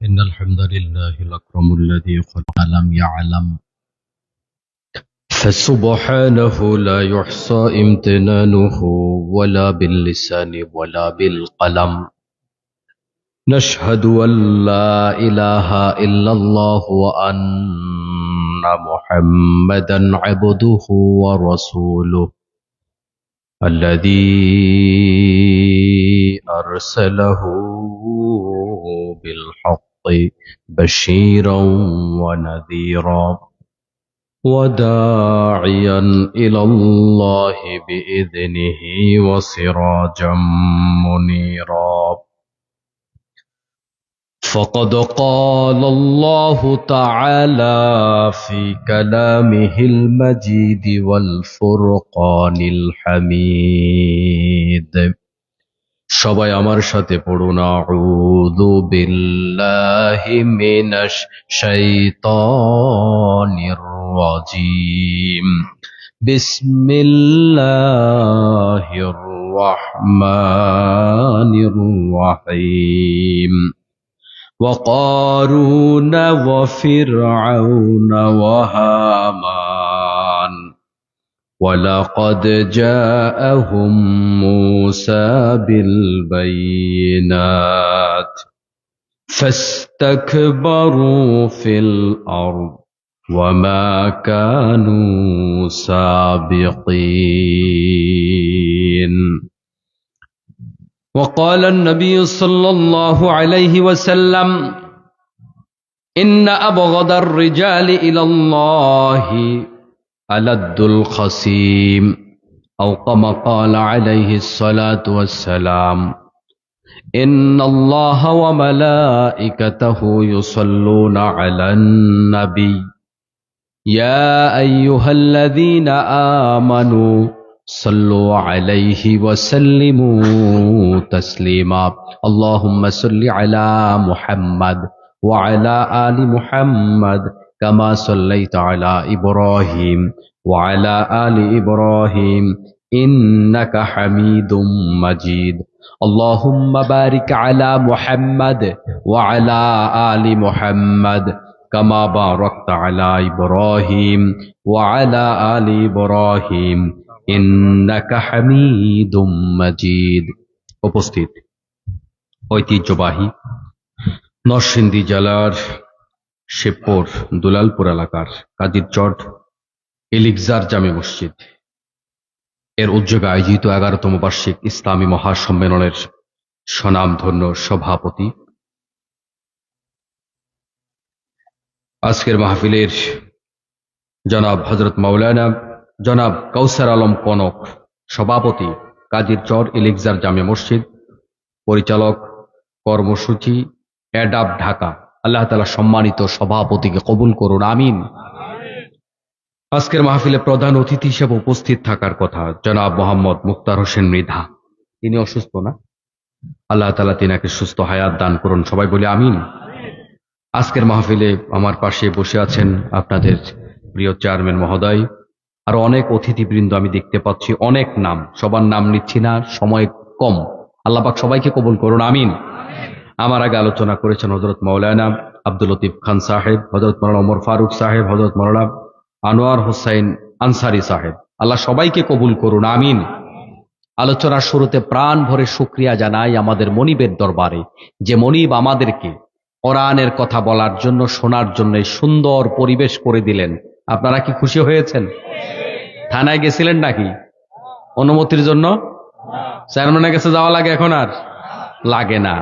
إن الحمد لله الأكرم الذي خلق لم يعلم فسبحانه لا يحصى امتنانه ولا باللسان ولا بالقلم. نشهد أن لا إله إلا الله وأن محمدا عبده ورسوله الذي أرسله بالحق بشيرا ونذيرا وداعيا إلى الله بإذنه وسراجا منيرا. فقد قال الله تعالى في كلامه المجيد والفرقان الحميد. সবাই আমার সাথে পড়ুন আউযু বিল্লাহি মিনাশ শাইতানির রাজিম। বিসমিল্লাহির রহমানির রহিম। وقارون وفرعون وهامان ولقد جاءهم موسى بالبينات فاستكبروا في الأرض وما كانوا سابقين. وقال النبي صلى الله عليه وسلم إن أبغض الرجال إلى الله ألد الخصيم أو كما قال عليه الصلاة والسلام إن الله وملائكته يصلون على النبي يا أيها الذين آمنوا صلوا عليه وسلموا تسليما. اللهم صل على محمد وعلى آل محمد كما صليت على إبراهيم وعلى آل إبراهيم إنك حميد مجيد. اللهم بارك على محمد وعلى آل محمد كما باركت على إبراهيم وعلى آل إبراهيم ইন্নাকা হামিদুম মাজিদ। উপস্থিত ঐতিহ্যবাহী নরসিংদী জেলার শিবপুর দুলালপুর এলাকার কাদিরচট এলিকজার জামে মসজিদ এর উদ্যোগে আয়োজিত 11তম বার্ষিক ইসলামী মহাসম্মেলনের স্বনামধন্য সভাপতি, আজকের মাহফিলের জনাব হযরত মাওলানা জনাব কাউসার আলম কনক, সভাপতি কাদিরচর এলিকজার জামে মসজিদ, পরিচালক কর্মসূচি অ্যাডাব ঢাকা। আল্লাহ তাআলা সম্মানিত সভাপতিকে কবুল করুন, আমিন। আজকের মাহফিলে প্রধান অতিথি হিসেবে উপস্থিত থাকার কথা জনাব মোহাম্মদ মুক্তার হোসেন মৃধা। তিনি অসুস্থ না, আল্লাহ তাআলা তিনাকে সুস্থ হায়াত দান করুন, সবাই বলি আমিন। আজকের মাহফিলে আমার পাশে বসে আছেন আপনাদের প্রিয় চেয়ারম্যান মহোদয়, আরো অনেক অতিথিবৃন্দ আমি দেখতে পাচ্ছি, অনেক নাম, সবার নাম নিচ্ছি না, সময় কম। আল্লাহ পাক সবাইকে কবুল করুন, আমিন। আমার আগে আলোচনা করেছেন হযরত মাওলানা আব্দুল লতিফ খান সাহেব, হযরত মাওলানা ওমর ফারুক সাহেব, হযরত মাওলানা আনোয়ার হোসেন আনসারী সাহেব। আল্লাহ সবাইকে কবুল করুন, আমিন। আলোচনার শুরুতে প্রাণ ভরে শুকরিয়া জানাই আমাদের মনিবের দরবারে, যে মনিব আমাদেরকে কোরআনের কথা বলার জন্য, শোনার জন্য সুন্দর পরিবেশ করে দিলেন। আপনারা কি খুশি হয়েছেন? থানায় গেছিলেন নাকি অনুমতির জন্য? চেয়ারম্যানের কাছে যাওয়া লাগে? এখন আর লাগে না।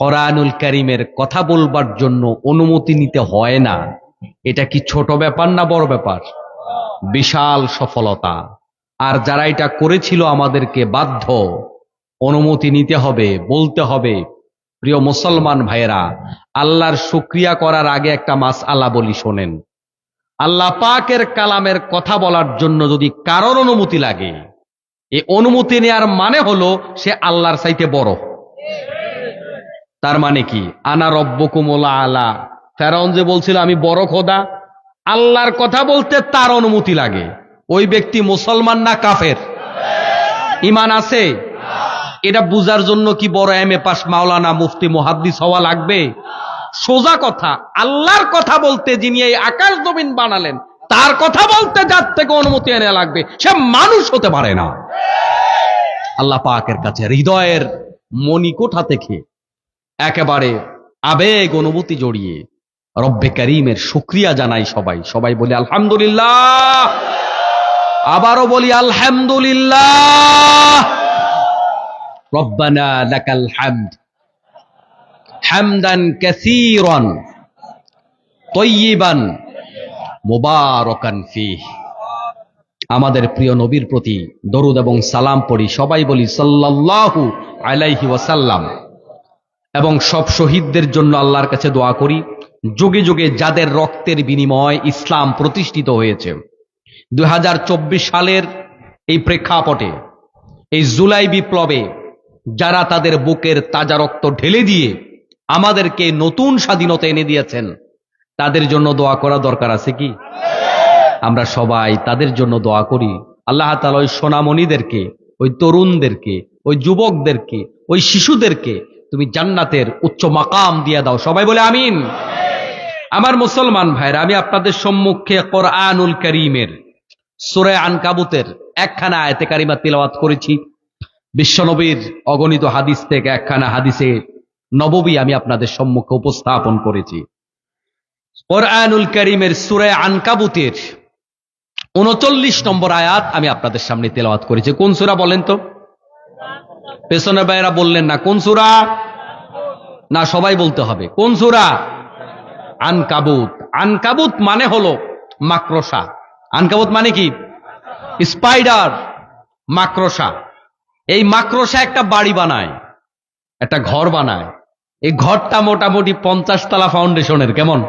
কোরআনুল কারীমের কথা বলবার জন্য অনুমতি নিতে হয় না। এটা কি ছোট ব্যাপার না বড় ব্যাপার? বিশাল সফলতা। আর যারা এটা করেছিল আমাদেরকে বাধ্য অনুমতি নিতে হবে, বলতে হবে। প্রিয় মুসলমান ভাইয়েরা, আল্লাহর শুকরিয়া করার আগে একটা মাসআলা বলি, শোনেন। আল্লাহ পাকের কালামের কথা বলার জন্য যদি কারোর অনুমতি লাগে, এই অনুমতি নেওয়ার মানে হলো সে আল্লাহর চাইতে বড়। তার মানে কি? আনা রব্বুকুমুল আলা। ফেরাউন যে বলছিল আমি বড় খোদা, আল্লাহর কথা বলতে তার অনুমতি লাগে। ওই ব্যক্তি মুসলমান না কাফের? ঈমান আছে? এটা বুঝার জন্য কি বড় এমএ পাস, মাওলানা, মুফতি, মুহাদ্দিস হওয়া লাগবে? সোজা কথা। আল্লাহর কথা বলতে যিনি এই আকাশ জমিন বানালেন তার কথা বলতে যার থেকে অনুমতি এনে লাগবে সে মানুষ হতে পারে না। আল্লাহ পাকের কাছে হৃদয়ের মণিকোঠা থেকে একেবারে আবেগ অনুভূতি জড়িয়ে রব্বে কারীমের শুকরিয়া জানাই সবাই। সবাই বলি আলহামদুলিল্লাহ। আবারও বলি আলহামদুলিল্লাহ। রব্বানা লাকাল হামদ হামদান কাসীরান তাইয়িবান মুবারাকান ফীহ। আমাদের প্রিয় নবীর প্রতি দরুদ এবং সালাম পড়ি। সবাই বলি সাল্লাল্লাহু আলাইহি ওয়াসাল্লাম। এবং সব শহীদদের জন্য আল্লাহর কাছে দোয়া করি, যুগে যুগে যাদের রক্তের বিনিময় ইসলাম প্রতিষ্ঠিত হয়েছে। 2024 সালের এই প্রেক্ষাপটে, এই জুলাই বিপ্লবে যারা তাদের বুকের তাজা রক্ত ঢেলে দিয়ে আমাদেরকে নতুন স্বাধীনতা এনে দিয়েছেন, তাদের জন্য দোয়া করা দরকার আছে কি? আমরা সবাই তাদের জন্য দোয়া করি। আল্লাহ তাআলা ওই সোনামণিদেরকে, ওই তরুণদেরকে, ওই যুবকদেরকে, ওই শিশুদেরকে তুমি জান্নাতের উচ্চ মাকাম দিয়ে দাও। সবাই বলে আমিন। আমার মুসলমান ভাইরা, আমি আপনাদের সম্মুখে কোরআনুল কারীমের সূরা আনকাবুতের একখানা আয়াতে কারিমা তিলাওয়াত করেছি। বিশ্বনবীর অগণিত হাদিস থেকে একখানা হাদিসে নববী আমি আপনাদের সম্মুখে উপস্থাপন করেছি। কোরআনুল কারীমের সূরা আনকাবুতের 39 নম্বর আয়াত আমি আপনাদের সামনে তেলাওয়াত করেছি। কোন সূরা বলেন তো? পেছনের ভাইরা বললেন না কোন সূরা? না, সবাই বলতে হবে কোন সূরা? আনকাবুত। আনকাবুত মানে হলো মাকড়সা। আনকাবুত মানে কি? স্পাইডার, মাকড়সা। এই মাকড়সা একটা বাড়ি বানায়, একটা ঘর বানায়। এই ঘরটা মোটামুটি 50 তলা ফাউন্ডেশনের। কেমন?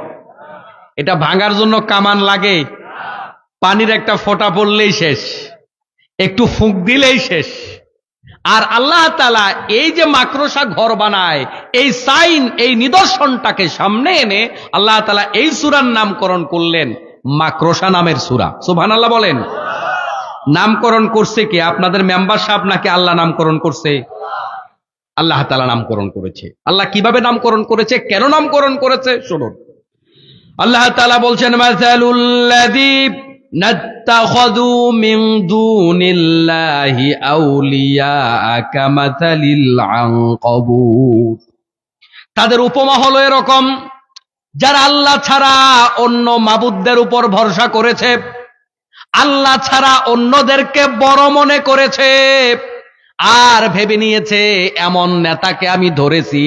এটা ভাঙার জন্য কামান লাগে? পানির একটা ফোঁটা পড়লেই শেষ, একটু ফুঁক দিলেই শেষ। আর আল্লাহ তাআলা এই যে মাকড়সা ঘর বানায়, এই সাইন, এই নিদর্শনটাকে সামনে এনে আল্লাহ তাআলা এই সূরার নামকরণ করলেন মাকড়সা নামের সূরা। সুবহানাল্লাহ বলেন। নামকরণ করছে কে? আপনাদের মেম্বার সাহেব নাকি আল্লাহ নামকরণ করছে? আল্লাহ তাআলা নামকরণ করেছে। আল্লাহ কিভাবে নামকরণ করেছে, কেন নামকরণ করেছে শুনুন। আল্লাহ তাআলা বলছেন মাসালুল্লাযী নাত্তাখাযু মিন দুনিল্লাহি আউলিয়া কামাসালিল আনকাবুত। তাদের উপমা হলো এরকম, যারা আল্লাহ ছাড়া অন্য মাবুদদের উপর ভরসা করেছে, আল্লাহ ছাড়া অন্যদেরকে বড় মনে করেছে, আর ভেবে নিয়েছে এমন নেতাকে আমি ধরেছি,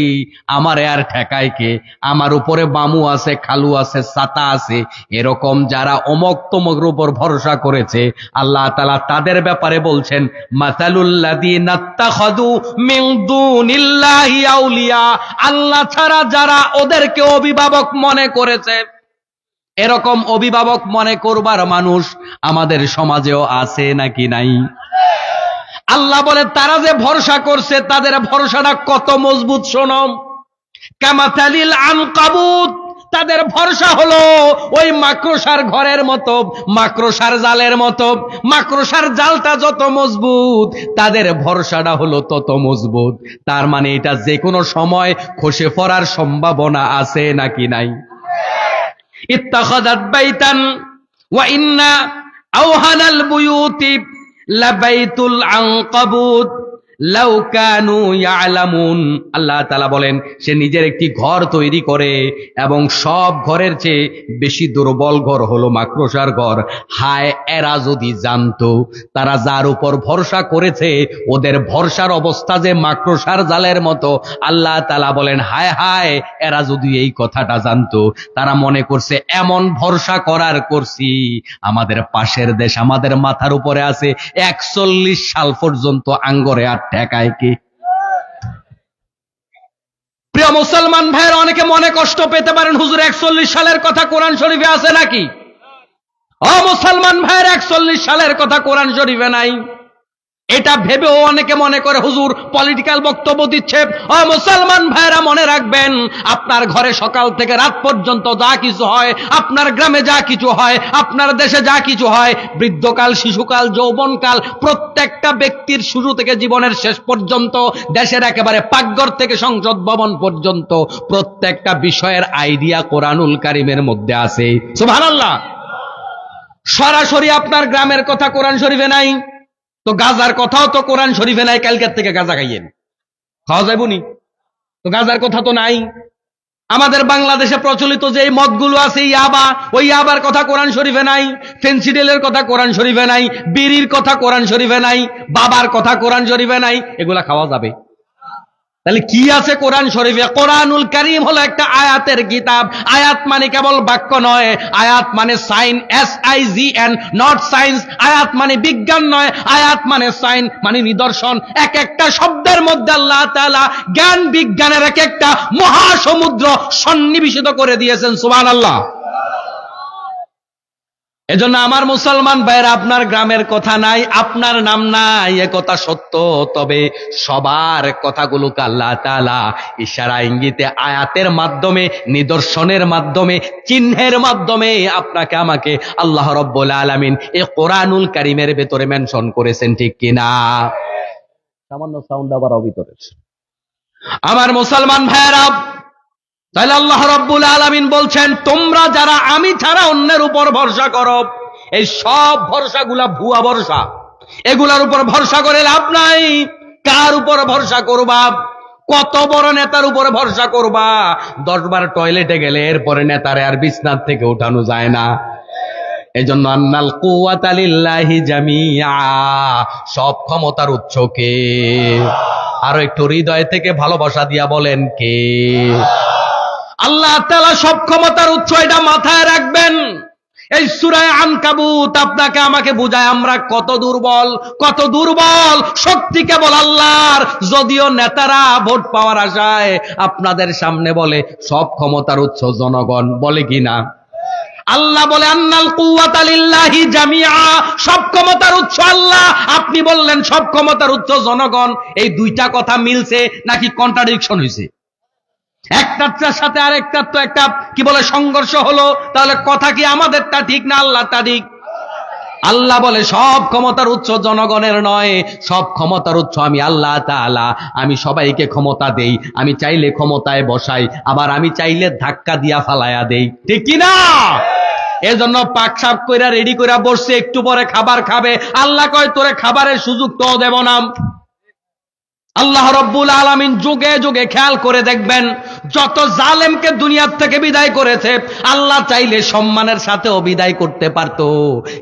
আমারে আর ঠেকায় কে, আমার উপরে মামু আছে, খালু আছে, চাচা আছে। এরকম যারা অমক তমকের উপর ভরসা করেছে, আল্লাহ তাআলা তাদের ব্যাপারে বলছেন মাসালুল্লাযীনা ইত্তাখাযু মিন দুনিল্লাহি আউলিয়া। আল্লাহ ছাড়া যারা ওদেরকে অভিভাবক মনে করেছে, এরকম অভিভাবক মনে করবার মানুষ আমাদের সমাজেও আছে নাকি নাই? আল্লাহ বলে তারা যে ভরসা করছে তাদের ভরসাটা কত মজবুত শোনো। কামাসালিল আনকাবুত, তাদের ভরসা হলো ওই মাকড়সার ঘরের মতো, মাকড়সার জালের মতো। মাকড়সার জালটা যত মজবুত, তাদের ভরসাটা হলো তত মজবুত। তার মানে এটা যে কোনো সময় খসে পড়ার সম্ভাবনা আছে নাকি নাই? ইত্তাখাযাত বাইতান ওয়া ইন্না আওহানাল বুয়ুতি লাবাইতুল আনকাবুত লাউ কানু ইয়ালামুন। আল্লাহ তাআলা বলেন সে নিজের একটি ঘর তৈরি করে, এবং সব ঘরের চেয়ে বেশি দুর্বল ঘর হলো মাকড়সার ঘর। হায়, এরা যদি জানতো তারা যার উপর ভরসা করেছে ওদের ভরসার অবস্থা যে মাকড়সার জালের মতো। আল্লাহ তাআলা বলেন হায় হায়, এরা যদি এই কথাটা জানতো। তারা মনে করছে এমন ভরসা করার করছি, আমাদের পাশের দেশ আমাদের মাথার উপরে আছে, 41 সাল পর্যন্ত আঙ্গরে আর ঠেকায় কে? প্রিয় মুসলমান ভাইয়েরা, অনেকে মনে কষ্ট পেতে পারেন হুজুর 41 সালের কথা কোরআন শরীফে আছে নাকি? ও মুসলমান ভাইয়ের, 41 সালের কথা কোরআন শরীফে নাই। এটা ভেবেও অনেকে মনে করে হুজুর পলিটিক্যাল বক্তব্য দিচ্ছে। ও মুসলমান ভাইরা, মনে রাখবেন, আপনার ঘরে সকাল থেকে রাত পর্যন্ত যা কিছু হয়, আপনার গ্রামে যা কিছু হয়, আপনার দেশে যা কিছু হয়, বৃদ্ধকাল, শিশুকাল, যৌবনকাল, প্রত্যেকটা ব্যক্তির শুরু থেকে জীবনের শেষ পর্যন্ত, দেশের একেবারে পাকঘর থেকে সংসদ ভবন পর্যন্ত প্রত্যেকটা বিষয়ের আইডিয়া কোরআনুল কারীমের মধ্যে আছে। সুবহানাল্লাহ। সরাসরি আপনার গ্রামের কথা কোরআন শরীফে নাই, তো গাজার কথাও তো কোরআন শরীফে নাই। কালকের থেকে গাজা খাইয়েন, খাওয়া যাইবনি? তো গাজার কথা তো নাই। আমাদের বাংলাদেশে প্রচলিত যে মদগুলো আছে, ইয়াবা, ওই ইয়াবার কথা কোরআন শরীফে নাই। ফেন্সিডিলের কথা কোরআন শরীফে নাই। বিড়ির কথা কোরআন শরীফে নাই। বাবার কথা কোরআন শরীফে নাই। এগুলা খাওয়া যাবে? তাহলে কি আছে কোরআন শরীফে? কোরআনুল কারীম হলো একটা আয়াতের কিতাব। আয়াত মানে কেবল বাক্য নয়, আয়াত মানে সাইন, SIGN, নট সায়েন্স। আয়াত মানে বিজ্ঞান নয়, আয়াত মানে সাইন, মানে নিদর্শন। এক একটা শব্দের মধ্যে আল্লাহ তাআলা জ্ঞান বিজ্ঞানের এক একটা মহাসমুদ্র সন্নিবেশিত করে দিয়েছেন। সুবহানাল্লাহ। এজন্য আমার মুসলমান ভাইয়েরা, আপনার গ্রামের কথা নাই, আপনার নাম নাই, এ কথা সত্য। তবে সবার কথাগুলোকে আল্লাহ তাআলা ইশারা ইঙ্গিতে, আয়াতের মাধ্যমে, নিদর্শনের মাধ্যমে, চিহ্নের মাধ্যমে আপনাকে আমাকে আল্লাহ রাব্বুল আলামিন এই কোরআনুল কারীমের ভেতরে মেনশন করেছেন, ঠিক কিনা? সামান্য সাউন্ড আবার ভিতরে। আমার মুসলমান ভাইয়েরা, তাহলে আল্লাহ রাব্বুল আলামিন বলছেন, তোমরা যারা আমি ছাড়া অন্যের উপর ভরসা করো, এই সব ভরসাগুলা ভুয়া ভরসা। এগুলার উপর ভরসা করে লাভ নাই। কার উপর ভরসা করবা? কত বড় নেতার উপরে ভরসা করবা? 10 বার টয়লেটে গেলে এরপরে নেতারে আর বিছনার থেকে উঠানো যায় না। এজন্য আন্নাল কুওয়াতা লিল্লাহি জামিআ, সব ক্ষমতার উৎস কে? আরো একটু হৃদয় থেকে ভালোবাসা দিয়া বলেন, কে? আল্লাহ তাআলা সব ক্ষমতার উৎস, এটা মাথায় রাখবেন। এই সূরা আনকাবুত আপনাকে আমাকে বুঝায় আমরা কত দুর্বল, কত দুর্বল। শক্তি কেবল আল্লাহর। যদিও নেতারা ভোট পাওয়ার আশায় আপনাদের সামনে বলে সব ক্ষমতার উৎস জনগণ, বলে কিনা? আল্লাহ বলে আন্নাল কুওয়াতা লিল্লাহি জামিআ, সব ক্ষমতার উৎস আল্লাহ। আপনি বললেন সব ক্ষমতার উৎস জনগণ। এই দুইটা কথা মিলছে নাকি কন্ট্রাডিকশন হয়েছে? একটার সাথে আরেকটার তো একটা কি বলে সংঘর্ষ হলো। তাহলে কথা কি আমাদেরটা ঠিক না আল্লাহটা ঠিক? আল্লাহ বলে সব ক্ষমতার উৎস জনগণের নয়, সব ক্ষমতার উৎস আমি আল্লাহ তাআলা। আমি সবাইকে ক্ষমতা দেই, আমি চাইলে ক্ষমতায় বসাই, আবার আমি চাইলে ধাক্কা দিয়া ফালায়া দেই, ঠিক কি না? এজন্য পাক সাপ কইরা রেডি কইরা বসছে, একটু পরে খাবার খাবে। আল্লাহ কয় তোরে খাবারের সুযোগ তো দেব না। আল্লাহ রাব্বুল আলামিন যুগে যুগে খেয়াল করে দেখবেন, যত জালেমকে দুনিয়ার থেকে বিদায় করেছে, আল্লাহ চাইলে সম্মানের সাথেও বিদায় করতে পারত,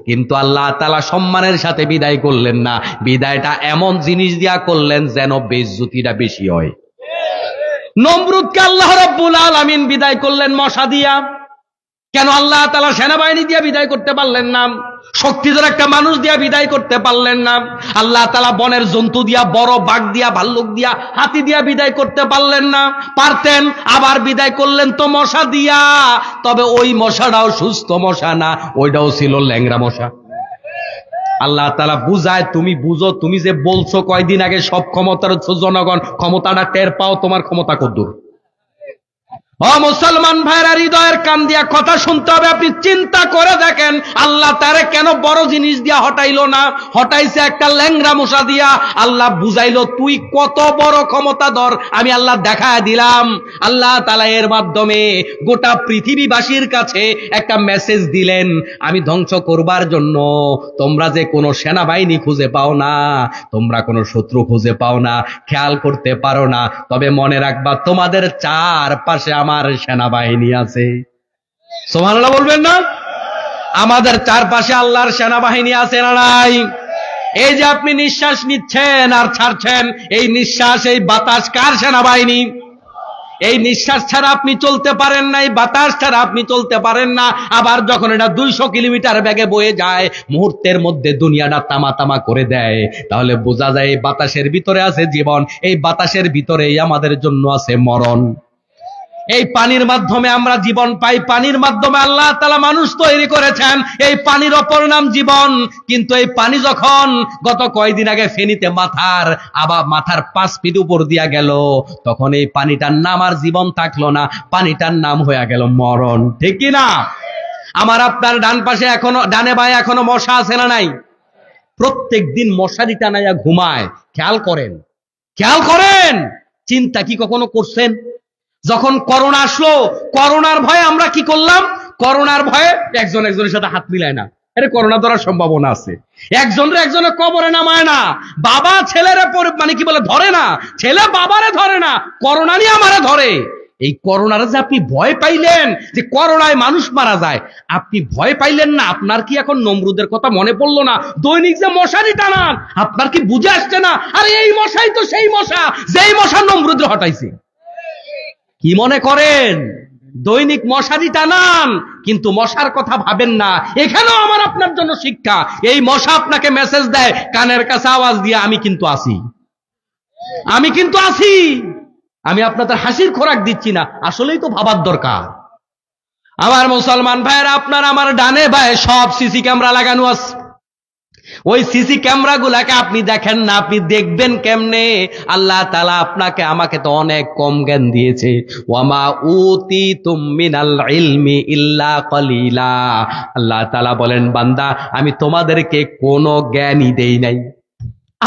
কিন্তু আল্লাহ তাআলা সম্মানের সাথে বিদায় করলেন না। বিদায়টা এমন জিনিস দিয়া করলেন যেন বেইজ্জতিটা বেশি হয়। নমরুদকে আল্লাহ রাব্বুল আলামিন বিদায় করলেন মশা দিয়া। কেন আল্লাহ তাআলা সেনাবাহিনী দিয়া বিদায় করতে পারলেন না? শক্তিধর একটা মানুষ দিয়া বিদায় করতে পারলেন না? আল্লাহ তাআলা বনের জন্তু দিয়া, বড় বাঘ দিয়া, ভাল্লুক দিয়া, হাতি দিয়া বিদায় করতে পারলেন না? পারতেন। আবার বিদায় করলেন তো মশা দিয়া। তবে ওই মশাটাও সুস্থ মশা না, ওইটাও ছিল ল্যাংড়া মশা। আল্লাহ তাআলা বুঝায়, তুমি বুঝো, তুমি যে বলছো কয়দিন আগে সব ক্ষমতার উৎস জনগণ, ক্ষমতাটা টের পাও, তোমার ক্ষমতা কদ্দূর? ও মুসলমান ভাইরা, হৃদয়ের কান দিয়া কথা শুনতে হবে। আপনি চিন্তা করে দেখেন, আল্লাহ তারে কেন বড় জিনিস দিয়া হটাইলো না? হটাইছে একটা ল্যাংড়া মশা দিয়া। আল্লাহ বুঝাইলো তুই কত বড় ক্ষমতাধর, আমি আল্লাহ দেখায় দিলাম। আল্লাহ তাআলা এর মাধ্যমে গোটা পৃথিবীবাসীর কাছে একটা মেসেজ দিলেন, আমি ধ্বংস করবার জন্য তোমরা যে কোনো সেনাবাহিনী খুঁজে পাও না, তোমরা কোনো শত্রু খুঁজে পাও না, খেয়াল করতে পারো না, তবে মনে রাখবা তোমাদের চারপাশে আমার সেনাবাহিনী আছে। সুবহানাল্লাহ বলবেন না? আমাদের চারপাশে আল্লাহর সেনাবাহিনী আছে না নাই? এই যে আপনি নিঃশ্বাস নিচ্ছেন আর ছাড়ছেন, এই নিঃশ্বাস, এই বাতাস কার সেনাবাহিনী? এই নিঃশ্বাস ছাড়া আপনি চলতে পারেন না, এই বাতাস ছাড়া আপনি চলতে পারেন না। আবার যখন এটা 200 কিলোমিটার বেগে বয়ে যায়, মুহূর্তের মধ্যে দুনিয়াটা তামা তামা করে দেয়, তাহলে বোঝা যায় এই বাতাসের ভিতরে আছে জীবন, এই বাতাসের ভিতরেই আমাদের জন্য আছে মরণ। এই পানির মাধ্যমে আমরা জীবন পাই, পানির মাধ্যমে আল্লাহ তাআলা মানুষ তৈরি করেছেন, এই পানির অপর নাম জীবন। কিন্তু এই পানি যখন গত কয়দিন আগে ফেনীতে মাথার 5 ফিট উপর দিয়া গেল, তখন এই পানিটার নাম আর জীবন থাকলো না, পানিটার নাম হয়ে গেল মরণ। ঠিক কি না? আমার আপনার ডান পাশে ডানে বাঁয়ে এখনো মশা আছে না নাই? প্রত্যেক দিন মশারি টানাইয়া ঘুমায়। খেয়াল করেন, চিন্তা কি কখনো করছেন? যখন করোনা আসলো, করোনার ভয়ে আমরা কি করলাম? করোনার ভয়ে একজনের সাথে হাত মিলায় না, আরে করোনা ধরার সম্ভাবনা আছে। একজনে কবরে নামায় না, বাবা ছেলেরে ধরে না, ছেলে বাবারে ধরে না, করোনা নিয়ে আমারে ধরে। এই করোনার যে আপনি ভয় পাইলেন যে করোনায় মানুষ মারা যায়, আপনি ভয় পাইলেন না? আপনার কি এখন নমরুদের কথা মনে পড়লো না? দৈনিক যে মশারি টানান, আপনার কি বুঝে আসছে না? আরে এই মশাই তো সেই মশা, যেই মশা নমরুদের হটাইছে। কি মনে করেন? দৈনিক মশারি টানান, কিন্তু মশার কথা ভাবেন না। এখানেও আমার আপনার জন্য শিক্ষা। এই মশা আপনাকে মেসেজ দেয় কানের কাছে আওয়াজ দিয়ে, আমি কিন্তু আছি, আমি আপনাদের হাসির খোরাক দিচ্ছি না। আসলেই তো ভাবার দরকার। আমার মুসলমান ভাইয়েরা, আপনার আমার ডানে বাঁয়ে সব সিসি ক্যামেরা লাগানো আছে। ওই সিসি ক্যামেরা গুলাকে আপনি দেখেন না, আপনি দেখবেন কেমনে? আল্লাহ তাআলা আপনাকে আমাকে তো অনেক কম জ্ঞান দিয়েছে। ওয়ামা উতিতুম মিনাল ইলমি ইল্লা কলিলা। আল্লাহ তাআলা বলেন, বান্দা আমি তোমাদেরকে কোনো জ্ঞানই দেই নাই।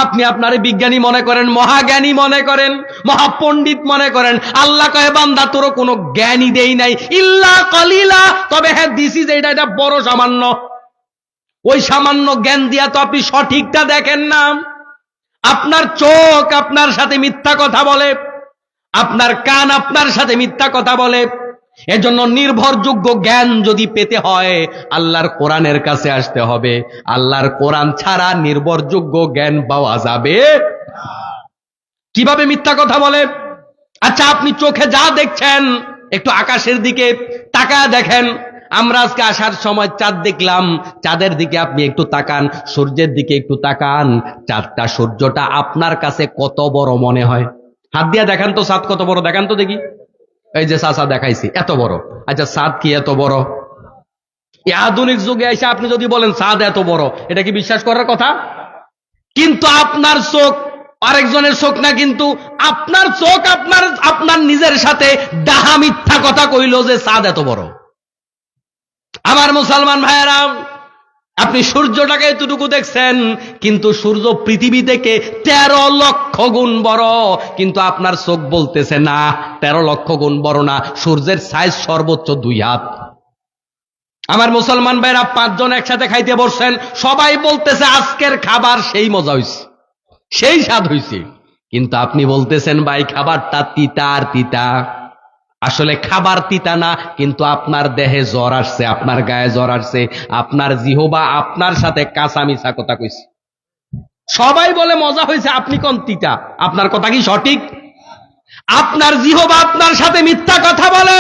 আপনি আপনারে বিজ্ঞানী মনে করেন, মহাজ্ঞানী মনে করেন, মহাপণ্ডিত মনে করেন, আল্লাহ কহে বান্দা তোর কোনো জ্ঞানই দেই নাই ইল্লা কলিলা। তবে হ্যাঁ দিছি যে এটা বড় সামান্য। ওই সামান্য জ্ঞান দিয়া তো আপনি সঠিকটা দেখেন না। আপনার চোখ আপনার সাথে মিথ্যা কথা বলে, আপনার কান আপনার সাথে মিথ্যা কথা বলে। এজন্য নির্ভরযোগ্য জ্ঞান যদি পেতে হয়, আল্লাহর কোরআনের কাছে আসতে হবে। আল্লাহর কোরআন ছাড়া নির্ভরযোগ্য জ্ঞান পাওয়া যাবে। কিভাবে মিথ্যা কথা বলে? আচ্ছা, আপনি চোখে যা দেখছেন, একটু আকাশের দিকে তাকায় দেখেন। আমরা আজকে আসার সময় চাঁদ দেখলাম, চাঁদের দিকে আপনি একটু তাকান, সূর্যের দিকে একটু তাকান। চাঁদটা, সূর্যটা আপনার কাছে কত বড় মনে হয়? হাত দিয়ে দেখান তো, চাঁদ কত বড় দেখান তো দেখি। এই যে চাচা দেখাইছি, এত বড়। আচ্ছা, চাঁদ কি এত বড়? এই আধুনিক যুগে এসে আপনি যদি বলেন চাঁদ এত বড়, এটা কি বিশ্বাস করার কথা? কিন্তু আপনার চোখ আরেকজনের চোখ না, কিন্তু আপনার চোখ আপনার নিজের সাথে ডাহা মিথ্যা কথা কইল যে চাঁদ এত বড়। আমার মুসলমান ভাইয়েরা, আপনি সূর্যটাকে এতটুকু দেখছেন, কিন্তু সূর্য পৃথিবী থেকে 13 লক্ষ গুণ বড়। কিন্তু আপনার চোখ বলতেছে না 13 লক্ষ গুণ বড় না, সূর্যের সাইজ সর্বোচ্চ 2 হাত। আমার মুসলমান ভাইরা, 5 জন একসাথে খাইতে বসছেন, সবাই বলতেছে আজকের খাবার সেই মজা হইছে, সেই স্বাদ হইছে। কিন্তু আপনি বলতেছেন ভাই খাবারটা তিতা আর তিতা। আসলে খাবার তিতা না, কিন্তু আপনার দেহে জ্বর আসছে, আপনার গায়ে জ্বর আসছে, আপনার জিহবা আপনার সাথে কাঁচা মিছা কথা কইছে। সবাই বলে মজা হয়েছে, আপনি কোন তিতা? আপনার কথা কি সঠিক? আপনার জিহবা আপনার সাথে মিথ্যা কথা বলে,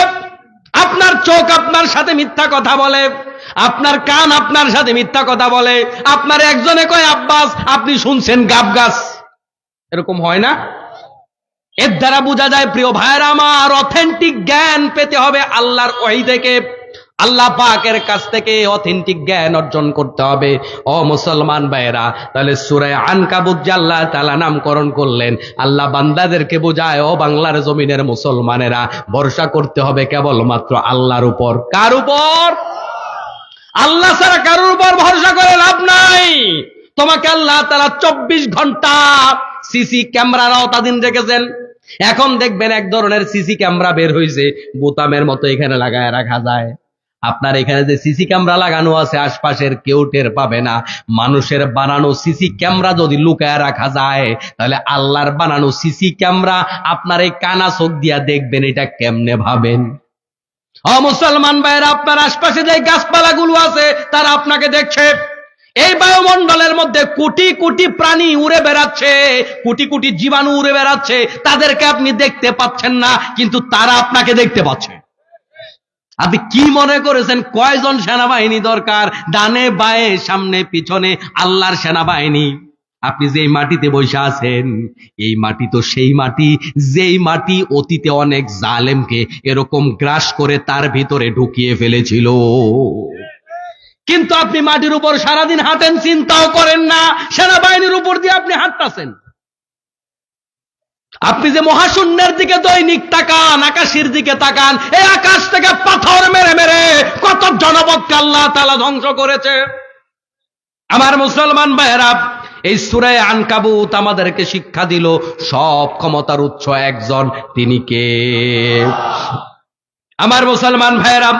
আপনার চোখ আপনার সাথে মিথ্যা কথা বলে, আপনার কান আপনার সাথে মিথ্যা কথা বলে। আপনার একজনে কয় আব্বাস, আপনি শুনছেন গাব গাছ। এরকম হয় না? এর দ্বারা বোঝা যায় প্রিয় ভাইরা আমার, অথেন্টিক জ্ঞান পেতে হবে আল্লাহর ওহী থেকে, আল্লাহ পাকের কাছ থেকে অথেন্টিক জ্ঞান অর্জন করতে হবে। ও মুসলমান ভাইরা, তাহলে সূরা আনকাবুত যে আল্লাহ তাআলা নামকরণ করলেন, আল্লাহ বান্দাদেরকে বোঝায়, ও বাংলার জমিনের মুসলমানেরা, ভরসা করতে হবে কেবলমাত্র আল্লাহর উপর। কার উপর? আল্লাহ ছাড়া কারোর উপর ভরসা করে লাভ নাই। তোমাকে আল্লাহ তাআলা 24 ঘন্টা সিসি ক্যামেরার আওতাধীন রেখেছেন। এখন দেখবেন এক ধরনের সিসি ক্যামেরা বের হয়েছে, বোতামের মতো এখানে লাগায় রাখা যায়। আপনার এখানে যে সিসি ক্যামেরা লাগানো আছে, আশপাশের কেউ টের পাবে না। মানুষের বানানো সিসি ক্যামেরা যদি লুকায় রাখা যায়, তাহলে আল্লাহর বানানো সিসি ক্যামেরা আপনার এই কানা চোখ দিয়া দেখবেন, এটা কেমনে ভাবেন? ও মুসলমান ভাইয়েরা, আপনার আশপাশে যে গাছপালাগুলো আছে তারা আপনাকে দেখছে। এই বায়ুমণ্ডলের মধ্যে কোটি কোটি প্রাণী উড়ে বেড়াচ্ছে, কোটি কোটি জীবাণু উড়ে বেড়াচ্ছে, তাদেরকে আপনি দেখতে পাচ্ছেন না, কিন্তু তারা আপনাকে দেখতে পাচ্ছে। আপনি কি মনে করেছেন কয়জন সেনাবাহিনী দরকার? ডানে বায়ে সামনে পিছনে আল্লাহর সেনাবাহিনী। আপনি যেই মাটিতে বসে আছেন, এই মাটি তো সেই মাটি যেই মাটি অতীতে অনেক জালেমকে এরকম গ্রাস করে তার ভিতরে ঢুকিয়ে ফেলেছিল। কিন্তু আপনি মাটির উপর সারাদিন হাঁটেন, চিন্তাও করেন না সেনাবাহিনীর উপর দিয়ে আপনি হাঁটতেছেন। আপনি যে মহাশূন্যের দিকে দৈনিক তাকান, আকাশের দিকে তাকান, এই আকাশ থেকে পাথর মেরে মেরে কত জনপদকে আল্লাহ তাআলা ধ্বংস করেছে। আমার মুসলমান ভাইয়েরা, এই সূরা আনকাবুত আমাদেরকে শিক্ষা দিল সব ক্ষমতার উৎস একজন, তিনি কে? আমার মুসলমান ভাইয়েরা,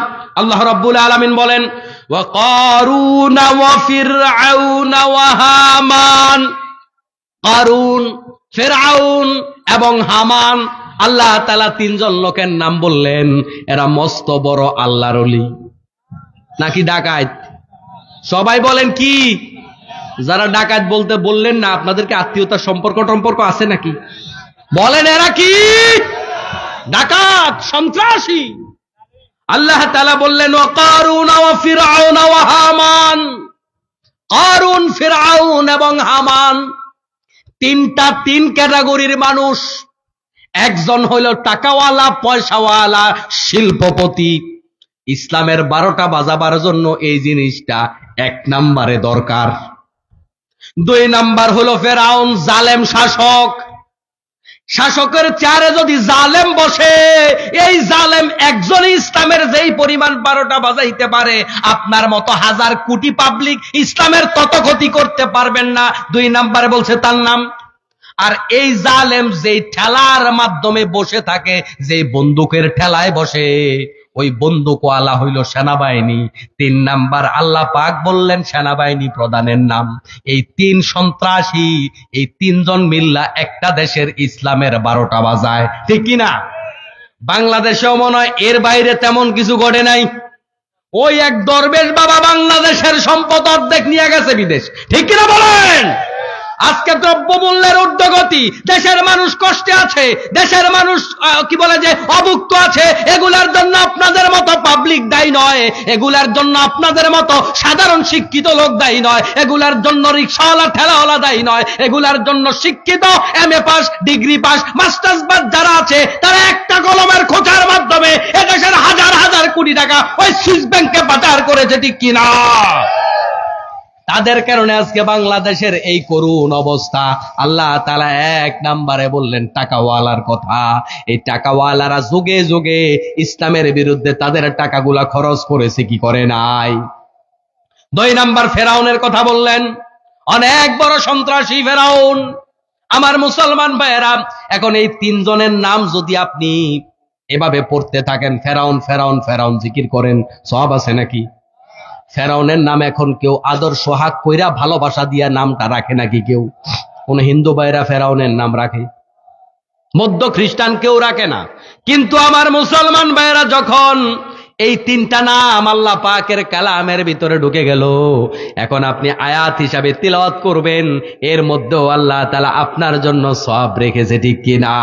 আল্লাহ রাব্বুল আলামিন বলেন ওয়া কারুন ওয়া ফিরআউন ওয়া হামান। কারুন, ফিরআউন এবং হামান, আল্লাহ তাআলা তিনজন লোকের নাম বললেন। এরা মস্ত বড় আল্লাহর ওলি নাকি ডাকাত? সবাই বলেন কি? যারা ডাকাত বলতে বললেন না, আপনাদেরকে আত্মীয়তার সম্পর্ক আছে নাকি? বলেন এরা কি ডাকাত, সন্ত্রাসী? আল্লাহ তাআলা বললেন ওয়া কারুন ওয়া ফিরআউন ওয়া হামান। কারুন, ফিরআউন এবং হামান তিন ক্যাটাগরির মানুষ। একজন হইল টাকাওয়ালা, পয়সাওয়ালা, শিল্পপতি। ইসলামের 12টা বাজাবার জন্য এই জিনিসটা 1 নম্বরে দরকার। 2 নাম্বার হলো ফেরাউন, জালেম শাসক। শাসকের চেয়ারে যদি জালেম বসে, এই জালেম একজনই ইসলামের যেই পরিমাণ 12টা বাজাইতে পারে, আপনার মতো হাজার কোটি পাবলিক ইসলামের তত ক্ষতি করতে পারবেন না। 2 নাম্বারে বলছে তার নাম। আর এই জালেম যেই ঠেলার মাধ্যমে বসে থাকে, যেই বন্দুকের ঠেলায় বসে, ওই বন্দুকওয়ালা হইল সেনাবাহিনী। 3 নাম্বার আল্লাহ পাক বললেন সেনাবাহিনী প্রধানের নাম। এই 3 সন্ত্রাসী, এই 3 জন মিল্লা একটা দেশের ইসলামের 12টা বাজায়, ঠিক কিনা? বাংলাদেশেও মনে হয় এর বাইরে তেমন কিছু ঘটে নাই। ওই এক দরবেশ বাবা বাংলাদেশের সম্পদ অর্ধেক নিয়ে গেছে বিদেশ, ঠিক কিনা বলেন? আজকে দ্রব্যমূল্যের ঊর্ধ্বগতি, দেশের মানুষ কষ্টে আছে, দেশের মানুষ কি বলে যে অভুক্ত আছে। এগুলার জন্য আপনাদের মতো পাবলিক দায়ী নয়, এগুলার জন্য আপনাদের মতো সাধারণ শিক্ষিত লোক দায়ী নয়, এগুলার জন্য রিকশাওয়ালা, ঠেলাওয়ালা দায়ী নয়, এগুলার জন্য শিক্ষিত MA pass, degree pass, masters pass যারা আছে, তারা একটা কলমের খোঁচার মাধ্যমে এদেশের হাজার হাজার কোটি টাকা ওই সুইস ব্যাংকে পাচার করেছে, ঠিক কিনা? তাদের কারণে আজকে বাংলাদেশের এই করুণ অবস্থা। আল্লাহ তাআলা 1 নম্বরে বললেন টাকাওয়ালার কথা। এই টাকাওয়ালারা যুগে যুগে ইসলামের বিরুদ্ধে তাদের টাকাগুলা খরচ করেছে, কি করে নাই? 2 নাম্বার ফেরাউনের কথা বললেন, অনেক বড় সন্ত্রাসী ফেরাউন। আমার মুসলমান ভাইয়েরা, এখন এই 3 জনের নাম যদি আপনি এভাবে পড়তে থাকেন, ফেরাউন ফেরাউন ফেরাউন জিকির করেন, সওয়াব আছে নাকি? ফেরাউনের নাম এখন কেউ আদর সোহাগ কইরা ভালোবাসা দিয়া নামটা রাখে নাকি? কেউ? কোন হিন্দু ভাইরা ফেরাউনের নাম রাখে? মধ্য খ্রিস্টান কেউ রাখে না। কিন্তু আমার মুসলমান ভাইরা যখন এই 3টা নাম আল্লাহ পাকের কালামের ভিতরে ঢুকে গেল, এখন আপনি আয়াত হিসাবে তিলাওয়াত করবেন, এর মধ্যেও আল্লাহ তাআলা আপনার জন্য সওয়াব রেখেছে, ঠিক কিনা?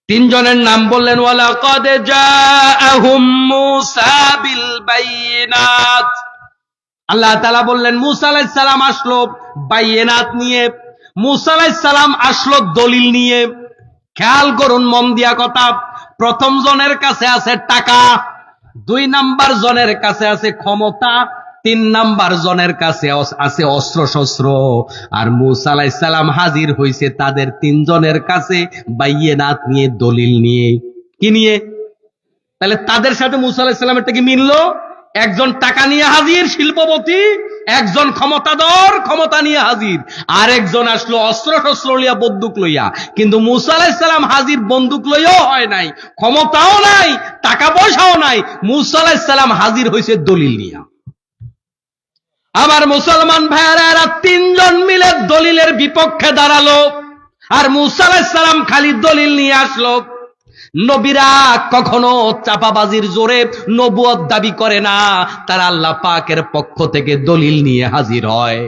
3 জনের নাম বললেন ওয়ালাকাদ জাআহুম মূসা বিল বাইয়িনাত। আল্লাহ তাআলা বললেন মূসা আলাইহিস সালাম আসলো বাইয়িনাত নিয়ে, মূসা আলাইহিস সালাম আসলো দলিল নিয়ে। খেয়াল করুন মন দিয়া কথা। প্রথম জনের কাছে আছে টাকা, 2 নাম্বার জনের কাছে আছে ক্ষমতা, 3 নাম্বার জনের কাছে আছে অস্ত্র শস্ত্র। আর মূসা আলাইহিস সালাম হাজির হইছে তাদের 3 জনের কাছে বাইয়িনাত নিয়ে, দলিল নিয়ে। কি নিয়ে? তাহলে তাদের সাথে মূসা আলাইহিস সালামেরটা কি মিললো? একজন টাকা নিয়ে হাজির, শিল্পপতি, একজন ক্ষমতাধর, ক্ষমতা নিয়ে হাজির, আর একজন আসলো অস্ত্র শস্ত্র লইয়া, বন্দুক লইয়া। কিন্তু মূসা আলাইহিস সালাম হাজির বন্দুক লইয়াও হয় নাই, ক্ষমতাও নাই, টাকা পয়সাও নাই। মূসা আলাইহিস সালাম হাজির হইছে দলিল নিয়ে। আমার মুসলমান ভাইয়েরা, এরা 3 জন মিলে দলিলের বিপক্ষে দাঁড়ালো, আর মূসা আলাইহিস সালাম খালি দলিল নিয়ে আসলো। নবীরা কখনো চাপাবাজির জোরে নবুয়ত দাবি করে না, তারা আল্লাহ পাকের পক্ষ থেকে দলিল নিয়ে হাজির হয়।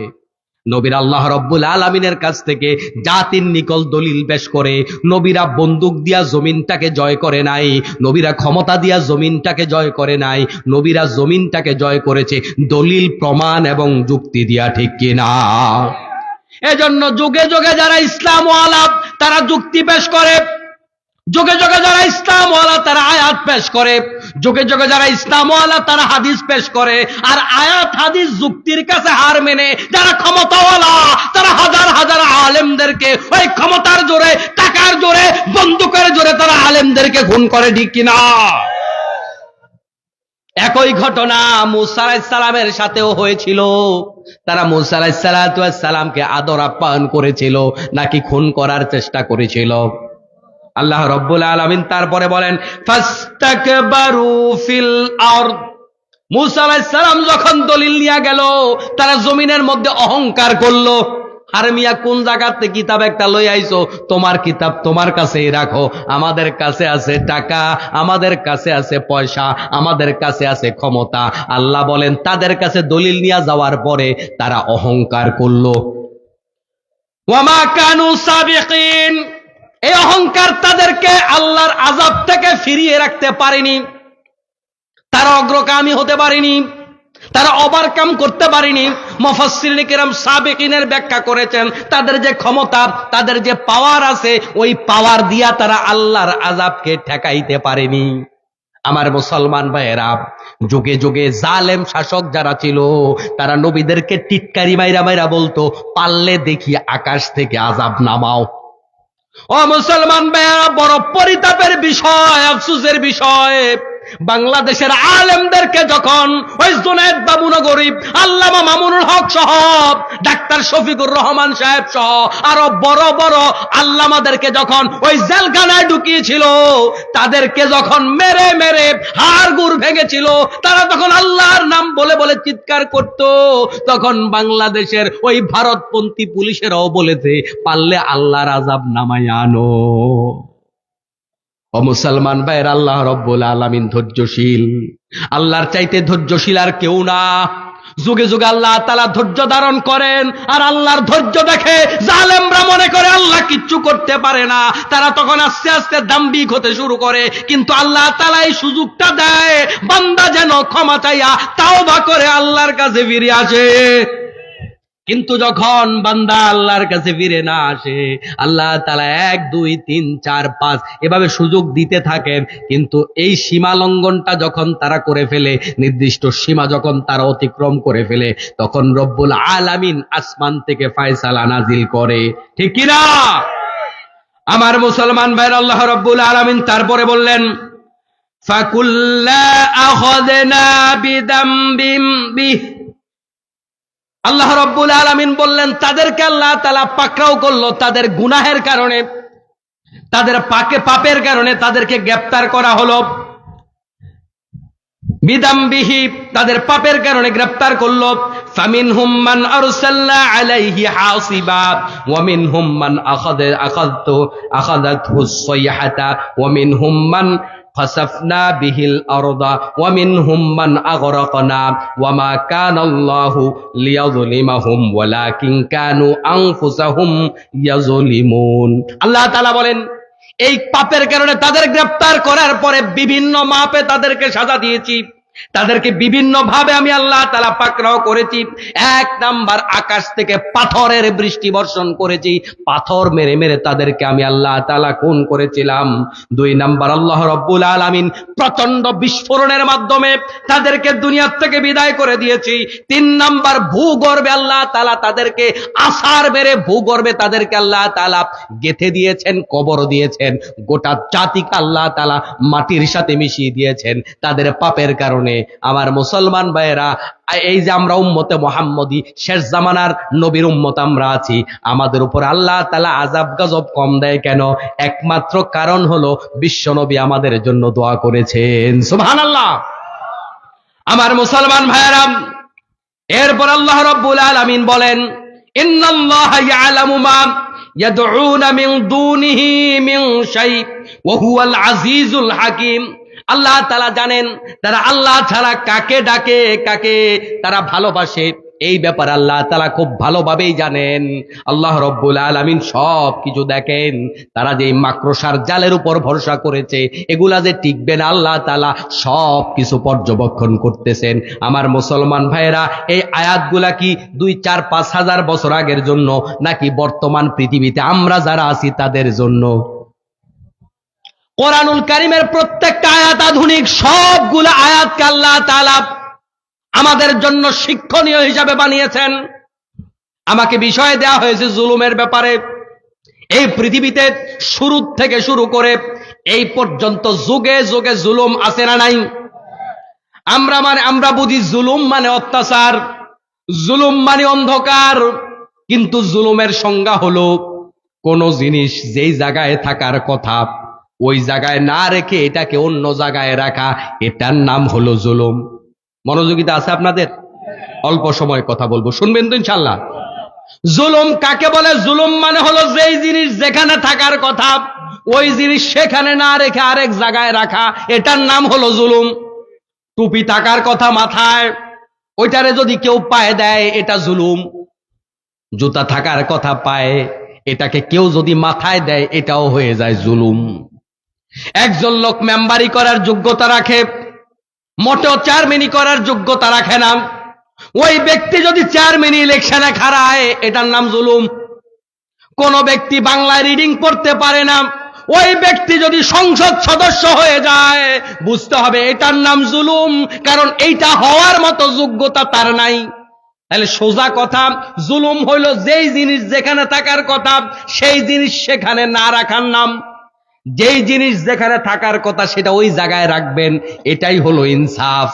নবীরা আল্লাহ রাব্বুল আলামিনের কাছ থেকে জাতির নিকল দলিল পেশ করে। নবীরা বন্দুক দিয়া জমিনটাকে জয় করে নাই, নবীরা ক্ষমতা দিয়া জমিনটাকে জয় করে নাই, নবীরা জমিনটাকে জয় করেছে দলিল, প্রমাণ এবং যুক্তি দিয়া, ঠিক কিনা? এজন্য যুগে যুগে যারা ইসলাম ওয়ালা তারা যুক্তি পেশ করে, যুগে যুগে যারা ইসলাম ওয়ালা তারা আয়াত পেশ করে, যুগে যুগে যারা ইসলাম ওয়ালা তারা হাদিস পেশ করে। আর আয়াত হাদিস যুক্তির কাছে হার মেনে যারা ক্ষমতাওয়ালা তারা হাজার হাজার আলেমদেরকে ওই ক্ষমতার জোরে, টাকার জোরে, বন্দুকের জোরে তারা আলেমদেরকে খুন করে, ঠিক কিনা? একই ঘটনা মূসা আলাইহিস সালামের সাথেও হয়েছিল। তারা মূসা আলাইহিস সালামকে আদর আপ্যায়ন করেছিল নাকি খুন করার চেষ্টা করেছিল? আল্লাহ রাব্বুল আলামিন তারপরে বলেন ফাস্তাকবারু ফিল আরদ। মূসা আলাইহিস সালাম যখন দলিল নিয়ে গেল তারা জমিনের মধ্যে অহংকার করলো। আরে মিয়া, কোন জায়গাতে কিতাব একটা লই আইছো? তোমার কিতাব তোমার কাছেই রাখো, আমাদের কাছে আছে টাকা, আমাদের কাছে আছে পয়সা, আমাদের কাছে আছে ক্ষমতা। আল্লাহ বলেন তাদের কাছে দলিল নিয়ে যাওয়ার পরে তারা অহংকার করলো। ওয়ামা কানু সাবিকিন, এই অহংকার তাদেরকে আল্লাহর আযাব থেকে ফিরিয়ে রাখতে পারেনি। তারা অগ্রগামী হতে পারেনি, তারা ওভারকাম করতে পারেনি। মুফাসসিরিন কিরাম সাবিকিনের ব্যাখ্যা করেছেন তাদের যে ক্ষমতা, তাদের যে পাওয়ার আছে, ওই পাওয়ার দিয়া তারা আল্লাহর আযাবকে ঠেকাইতে পারেনি। আমার মুসলমান ভাইয়েরা, যুগে যুগে জালেম শাসক যারা ছিল তারা নবীদেরকে টিটকারি মাইরা মাইরা বলতো, পারলে দেখি আকাশ থেকে আযাব নামাও। ও মুসলমান ভাইয়েরা, বড় পরিতাপের বিষয়, আফসোসের বিষয়, বাংলাদেশের আলেমদেরকে যখন ওই জুনায়েদ বাবুনগরী, আল্লামা মামুনুল হক সহ, ডাক্তার শফিকুর রহমান সাহেব সহ আরো বড় বড় আল্লামাদেরকে যখন ওই জেলখানায় ঢুকিয়েছিল, তাদেরকে যখন মেরে মেরে হাড়গোড় ভেঙেছিল, তারা তখন আল্লাহর নাম বলে বলে চিৎকার করত, তখন বাংলাদেশের ওই ভারতপন্থী পুলিশেরাও বলেছে পারলে আল্লাহর আযাব নামায় আনো। ও মুসলমান ভাইয়ের, আল্লাহ রব্বুল আলামিন ধৈর্যশীল, আল্লাহর চাইতে ধৈর্যশীল আর কেউ না। যুগে যুগে আল্লাহ তাআলা ধৈর্য ধারণ করেন, আর আল্লাহর ধৈর্য দেখে জালেমরা মনে করে আল্লাহ কিচ্ছু করতে পারে না, তারা তখন আস্তে আস্তে দাম্ভিক হতে শুরু করে। কিন্তু আল্লাহ তাআলা এই সুযোগটা দেয় বান্দা যেন ক্ষমা চাইয়া তাওবা করে আল্লাহর কাছে ফিরে আসে। কিন্তু যখন বান্দা আল্লাহর কাছে ফিরে না আসে, আল্লাহ তাআলা 1 2 3 4 5 এভাবে সুযোগ দিতে থাকেন। কিন্তু এই সীমা লঙ্ঘনটা যখন তারা করে ফেলে, নির্দিষ্ট সীমা যখন তারা অতিক্রম করে ফেলে, তখন রব্বুল আলামিন আসমান থেকে ফয়সালা নাজিল করে, ঠিক কি না? আমার মুসলমান ভাইরা, আল্লাহ রব্বুল আলামিন তারপরে বললেন ফাকুল্লা আখাযনা বিদামবিম বিহ। আল্লাহ রব্বুল আলামিন বললেন তাদেরকে আল্লাহ তাআলা পাকড়াও করলো, তাদের গুনাহের কারণে, তাদের পাপের কারণে তাদেরকে গ্রেফতার করা হলো। বিদামবিহি, তাদের পাপের কারণে গ্রেফতার করলো। ফামিনহুম মান আরসালনা আলাইহি হাসিবা ওয়া মিনহুম মান আখাযাতহু সাইহাতা ওয়া মিনহুম মান ফাসাফনা বিহিল আরদা ওয়া মিনহুম মান আগরাকনা ওয়া মা কানাল্লাহু লিয়াযলিমাহুম ওয়ালাকিন কানু আনফুসাহুম ইয়াযলিমুন। আল্লাহ তাআলা বলেন এই পাপের কারণে তাদের গ্রেফতার করার পরে বিভিন্ন মাপে তাদেরকে সাজা দিয়েছি, তাদেরকে বিভিন্ন ভাবে আমি আল্লাহ তাআলা পাকড়াও করেছি। 1 নাম্বার, আকাশ থেকে পাথরের বৃষ্টি বর্ষণ করেছি, পাথর মেরে মেরে তাদেরকে আমি আল্লাহ তাআলা খুন করেছিলাম। 2 নাম্বার, আল্লাহ রব্বুল আলামিন প্রচন্ড বিস্ফোরণের মাধ্যমে তাদেরকে দুনিয়া থেকে বিদায় করে দিয়েছি। 3 নাম্বার, ভূগর্ভে আল্লাহ তাআলা তাদেরকে আছাড় মেরে ভূগর্ভে তাদেরকে আল্লাহ তাআলা গেঁথে দিয়েছেন, কবর দিয়েছেন, গোটা জাতিকে আল্লাহ তাআলা মাটির সাথে মিশিয়ে দিয়েছেন তাদের পাপের কারণে। আমার মুসলমান ভাইয়েরা, এই যে আমরা উম্মতে মুহাম্মদী, শেষ জামানার নবীর উম্মত আমরা আছি, আমাদের উপর আল্লাহ তাআলা আযাব গজব কম দেয় কেন? একমাত্র কারণ হলো বিশ্ব নবী আমাদের জন্য দোয়া করেছেন। সুবহানাল্লাহ। আমার মুসলমান ভাইয়েরা, এরপর আল্লাহ রাব্বুল আলামিন বলেন ইন্নাল্লাহা ইয়ালামু মা ইয়াদউনা মিন দুনিহি মিন শাই ওয়া হুয়াল আজিজুল হাকীম। আল্লাহ তাআলা জানেন তারা আল্লাহ ছাড়া কাকে ডাকে, কাকে তারা ভালোবাসে, এই ব্যাপারে আল্লাহ তাআলা খুব ভালোভাবেই জানেন। আল্লাহ রব্বুল আলামিন সব কিছু দেখেন। তারা যে মাকড়সার জালের উপর ভরসা করেছে, এগুলা যে টিকবে না, আল্লাহ তাআলা সব কিছু পর্যবেক্ষণ করতেছেন। আমার মুসলমান ভাইয়েরা, এই আয়াতগুলা কি 2, 4, 5 হাজার বছর আগের জন্য, নাকি বর্তমান পৃথিবীতে আমরা যারা আছি তাদের জন্য? কোরআনুল কারীমের প্রত্যেকটা আয়াত আধুনিক। সবগুলো আয়াতকে আল্লাহ তাআলা আমাদের জন্য শিক্ষণীয় হিসাবে বানিয়েছেন। আমাকে বিষয় দেওয়া হয়েছে জুলুমের ব্যাপারে। এই পৃথিবীতে শুরু থেকে শুরু করে এই পর্যন্ত যুগে যুগে জুলুম আছে না নাই? আমরা বুঝি জুলুম মানে অত্যাচার, জুলুম মানে অন্ধকার, কিন্তু জুলুমের সংজ্ঞা হলো কোন জিনিস যেই জায়গায় থাকার কথা ওই জায়গায় না রেখে এটাকে অন্য জায়গায় রাখা, এটার নাম হলো জুলুম। মনোযোগিতা আছে আপনাদের? অল্প সময় কথা বলবো, শুনবেন তো ইনশাআল্লাহ? জুলুম কাকে বলে? জুলুম মানে হলো যেই জিনিস যেখানে থাকার কথা ওই জিনিস সেখানে না রেখে আরেক জায়গায় রাখা, এটার নাম হলো জুলুম। টুপি থাকার কথা মাথায়, ওইটারে যদি কেউ পায়ে দেয় এটা জুলুম। জুতা থাকার কথা পায়ে, এটাকে কেউ যদি মাথায় দেয় এটাও হয়ে যায় জুলুম। একজন লোক মেম্বারি করার যোগ্যতা রাখে, মোটেও চেয়ারম্যানি করার যোগ্যতা রাখে না, ওই ব্যক্তি যদি চেয়ারম্যানি ইলেকশনে খাড়ায় এটার নাম জুলুম। কোন ব্যক্তি বাংলায় রিডিং পড়তে পারে না, ওই ব্যক্তি যদি সংসদ সদস্য হয়ে যায় বুঝতে হবে এটার নাম জুলুম, কারণ এইটা হওয়ার মতো যোগ্যতা তার নাই। তাহলে সোজা কথা, জুলুম হইল যেই জিনিস যেখানে থাকার কথা সেই জিনিস সেখানে না রাখার নাম। যেই জিনিস যেখানে থাকার কথা সেটা ওই জায়গায় রাখবেন, এটাই হলো ইনসাফ।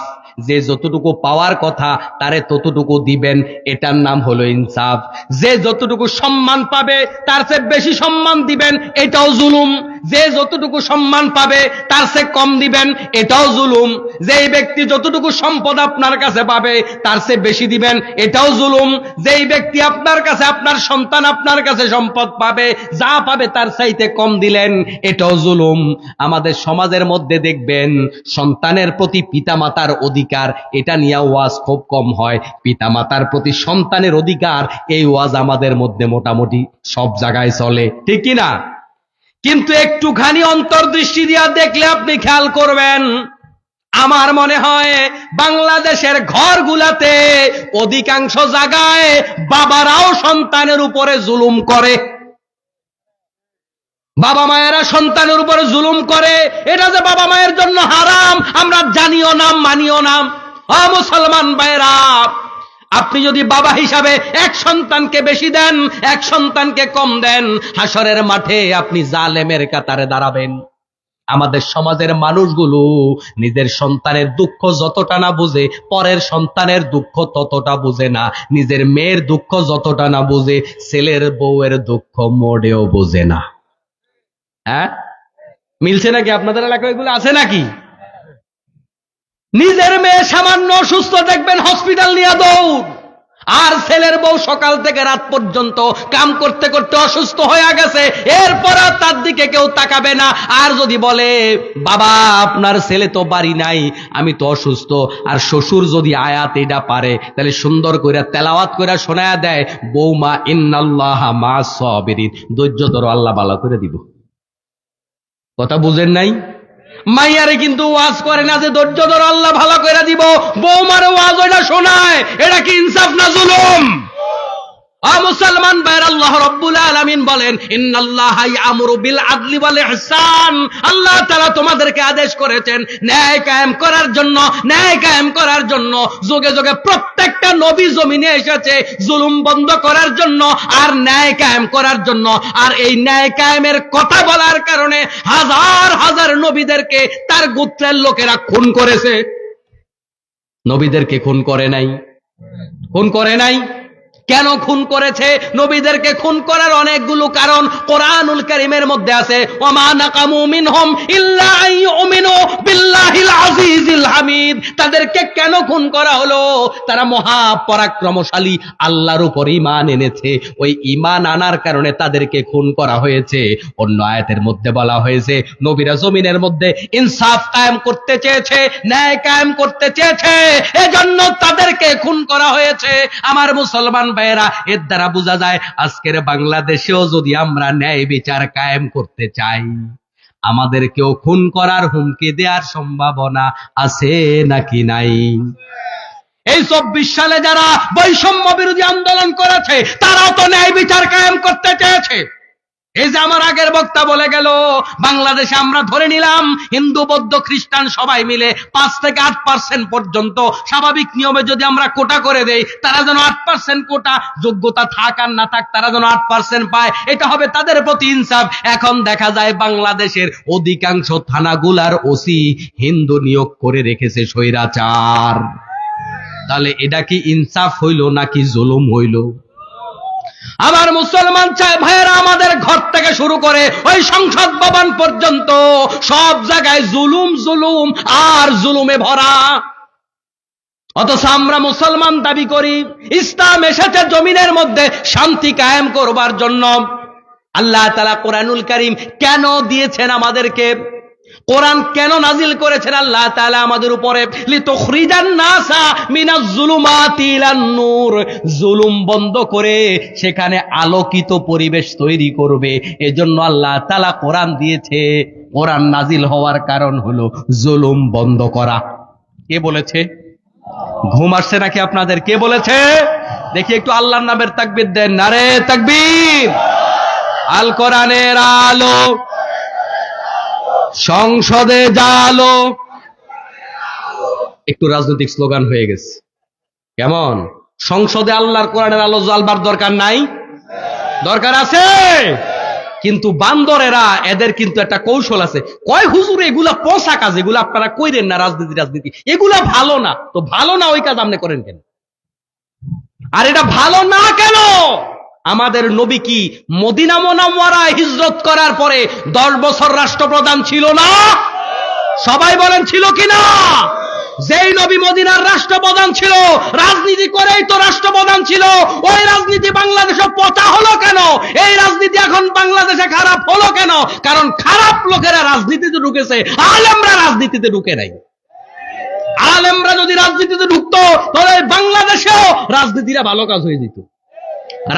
যে যতটুকু পাওয়ার কথা তারে ততটুকু দিবেন, এটার নাম হলো ইনসাফ। যে যতটুকু সম্মান পাবে তার চেয়ে বেশি সম্মান দিবেন, এটাও জুলুম। যে যতটুকু সম্মান পাবে তার চেয়ে কম দিবেন, এটাও জুলুম। যেই ব্যক্তি যতটুকু সম্পদ আপনার কাছে পাবে তার চেয়ে বেশি দিবেন, এটাও জুলুম। যেই ব্যক্তি আপনার কাছে, আপনার সন্তান আপনার কাছে সম্পদ পাবে, যা পাবে তার চাইতে কম দিলেন, এটাও জুলুম। আমাদের সমাজের মধ্যে দেখবেন সন্তানের প্রতি পিতামাতার অধিকার, এটা নিয়ে ওয়াজ খুব কম হয়। পিতামাতার প্রতি সন্তানের অধিকার, এই ওয়াজ আমাদের মধ্যে মোটামুটি সব জায়গায় চলে, ঠিক কি না? কিন্তু একটুখানি অন্তর্দৃষ্টি দিয়া দেখলে আপনি খেয়াল করবেন, আমার মনে হয় বাংলাদেশের ঘরগুলাতে অধিকাংশ জায়গায় বাবারাও সন্তানের উপরে জুলুম করে। বাবা মায়েরা সন্তানের উপরে জুলুম করে। এটা যে বাবা মায়ের জন্য হারাম আমরা জানিও না, মানিও না। মুসলমান ভাইরা, আপনি যদি বাবা হিসাবে এক সন্তানকে বেশি দেন, এক সন্তানকে কম দেন, হাসরের মাঠে আপনি জালেমের কাতারে দাঁড়াবেন। আমাদের সমাজের মানুষগুলো নিজের সন্তানের দুঃখ যতটা না বুঝে, পরের সন্তানের দুঃখ ততটা বুঝে না। নিজের মেয়ের দুঃখ যতটা না বুঝে, ছেলের বউয়ের দুঃখ মোটেও বুঝে না। হ্যাঁ, মিলছে নাকি? আপনাদের এলাকায় এগুলো আছে নাকি? নিজের মেয়ে সামান্য অসুস্থ দেখবেন হসপিটাল নিয়ে দৌড়, আর ছেলের বউ সকাল থেকে রাত পর্যন্ত কাম করতে করতে অসুস্থ হয়ে গেছে, এরপর তার দিকে কেউ তাকাবে না। আর যদি বলে বাবা আপনার ছেলে তো বাড়ি নাই, আমি তো অসুস্থ, আর শ্বশুর যদি আয়াত এটা পারে তাহলে সুন্দর করে তেলাওয়াত করে শোনায়া দেয়, বৌমা ইন্নাল্লাহা মা'আস সাবিরিন, ধৈর্য ধরো আল্লাহ ভালো করে দিব। কথা বুঝেন নাই? মাইয়ারে কিন্তু ওয়াজ করে না যে ধৈর্য ধরো আল্লাহ ভালো করে দিব, বৌমারে ওয়াজ ওইটা শোনায়। এটা কি ইনসাফ না জুলুম? মুসলমান ভাইরা, আল্লাহ রাব্বুল আলামিন বলেন ইন্নাল্লাহা ইয়ামুরু বিল আদলি ওয়াল ইহসান। আল্লাহ তাআলা তোমাদেরকে আদেশ করেছেন ন্যায় কায়েম করার জন্য। ন্যায় কায়েম করার জন্য যুগে যুগে প্রত্যেকটা নবী জমিনে এসেছে জুলুম বন্ধ করার জন্য আর ন্যায় কায়েম করার জন্য। আর এই ন্যায় কায়েমের কথা বলার কারণে হাজার হাজার নবীদেরকে তার গোত্রের লোকেরা খুন করেছে। নবীদেরকে খুন করে নাই? খুন করে নাই? কেন খুন করেছে? নবীদেরকে খুন করার অনেকগুলো কারণ কোরআনুল কারীমের মধ্যে আছে। ওমা নাকামু মিনহুম ইল্লা আইয়ুমিনু বিল্লাহিল আজিজিল হামিদ। তাদেরকে কেন খুন করা হলো? তারা মহাপরাক্রমশালী আল্লাহর উপর ঈমান এনেছে, ওই ঈমান আনার কারণে তাদেরকে খুন করা হয়েছে। অন্য আয়াতের মধ্যে বলা হয়েছে নবীরা জমিনের মধ্যে ইনসাফ কায়েম করতে চেয়েছে, ন্যায় কায়েম করতে চেয়েছে, এজন্য তাদেরকে খুন করা হয়েছে। আমার মুসলমান ভাইয়েরা, এর দ্বারা বোঝা যায় আজকের বাংলাদেশেও যদি আমরা ন্যায় বিচার কায়েম করতে চাই, আমাদেরকেও খুন করার হুমকি দেওয়ার সম্ভাবনা আছে নাকি নাই? এই 24 সালে যারা বৈষম্য বিরোধী আন্দোলন করেছে তারাও তো ন্যায় বিচার কায়েম করতে চেয়েছে। এই যে আমার আগের বক্তা বলে গেল, বাংলাদেশে আমরা ধরে নিলাম হিন্দু বৌদ্ধ খ্রিস্টান সবাই মিলে 5 থেকে 8% পর্যন্ত স্বাভাবিক নিয়মে যদি আমরা কোটা করে দেই, তারা যেন 8% কোটা, যোগ্যতা থাক আর না থাক তারা যেন 8% পায়, এটা হবে তাদের প্রতি ইনসাফ। এখন দেখা যায় বাংলাদেশের অধিকাংশ থানাগুলার ওসি হিন্দু নিয়োগ করে রেখেছে স্বৈরাচার। তাহলে এটা কি ইনসাফ হইল নাকি জুলুম হইল? আমার মুসলমান চাই ভাইয়েরা, আমাদের ঘর থেকে শুরু করে ওই সংসদ ভবন পর্যন্ত সব জায়গায় জুলুম জুলুম আর জুলুমে ভরা। অথচ আমরা মুসলমান দাবি করি ইসলাম এসেছে জমিনের মধ্যে শান্তি কায়েম করবার জন্য। আল্লাহ তাআলা কোরআনুল কারীম কেন দিয়েছেন আমাদেরকে? কোরআন কেন নাজিল করেছেন আল্লাহ তাআলা আমাদের উপরে? লিতুখরিজান নাসা মিনাজ জুলুমাতি ইলান নূর, জুলুম বন্ধ করে সেখানে আলোকিত পরিবেশ তৈরি করবে। এজন্য আল্লাহ তাআলা কোরআন দিয়েছে। কোরআন নাজিল হওয়ার কারণ হলো জুলুম বন্ধ করা। কে বলেছে? ঘুম আসছে নাকি আপনাদের? কে বলেছে? দেখি একটু আল্লাহর নামের তাকবীর দেন। নারে তাকবীর! আল কোরআনের আলো সংসদে জালো। একটু রাজনৈতিক স্লোগান হয়ে গেছে। কেমন? সংসদে আল্লাহর কোরআনের আলো জ্বালবার দরকার নাই? দরকার আছে। কিন্তু বান্দরেরা, এদের কিন্তু একটা কৌশল আছে। কয় হুজুর এগুলা পচা কাজ, এগুলা আপনারা কইরেন না, রাজনীতি এগুলা ভালো না। তো ভালো না ওই কাজ আপনি করেন কেন? আর এটা ভালো না কেন? আমাদের নবী কি মদিনা মুনাওয়ারায় হিজরত করার পরে 10 বছর রাষ্ট্রপ্রধান ছিল না? সবাই বলেন ছিল কিনা? যেই নবী মদিনার রাষ্ট্রপ্রধান ছিল, রাজনীতি করেই তো রাষ্ট্রপ্রধান ছিল, ওই রাজনীতি বাংলাদেশে পচা হলো কেন? এই রাজনীতি এখন বাংলাদেশে খারাপ হলো কেন? কারণ খারাপ লোকেরা রাজনীতিতে ঢুকেছে, আলেমরা রাজনীতিতে ঢুকে নাই। আলেমরা যদি রাজনীতিতে ঢুকতো তাহলে বাংলাদেশেও রাজনীতিরা ভালো কাজ হয়ে যেত।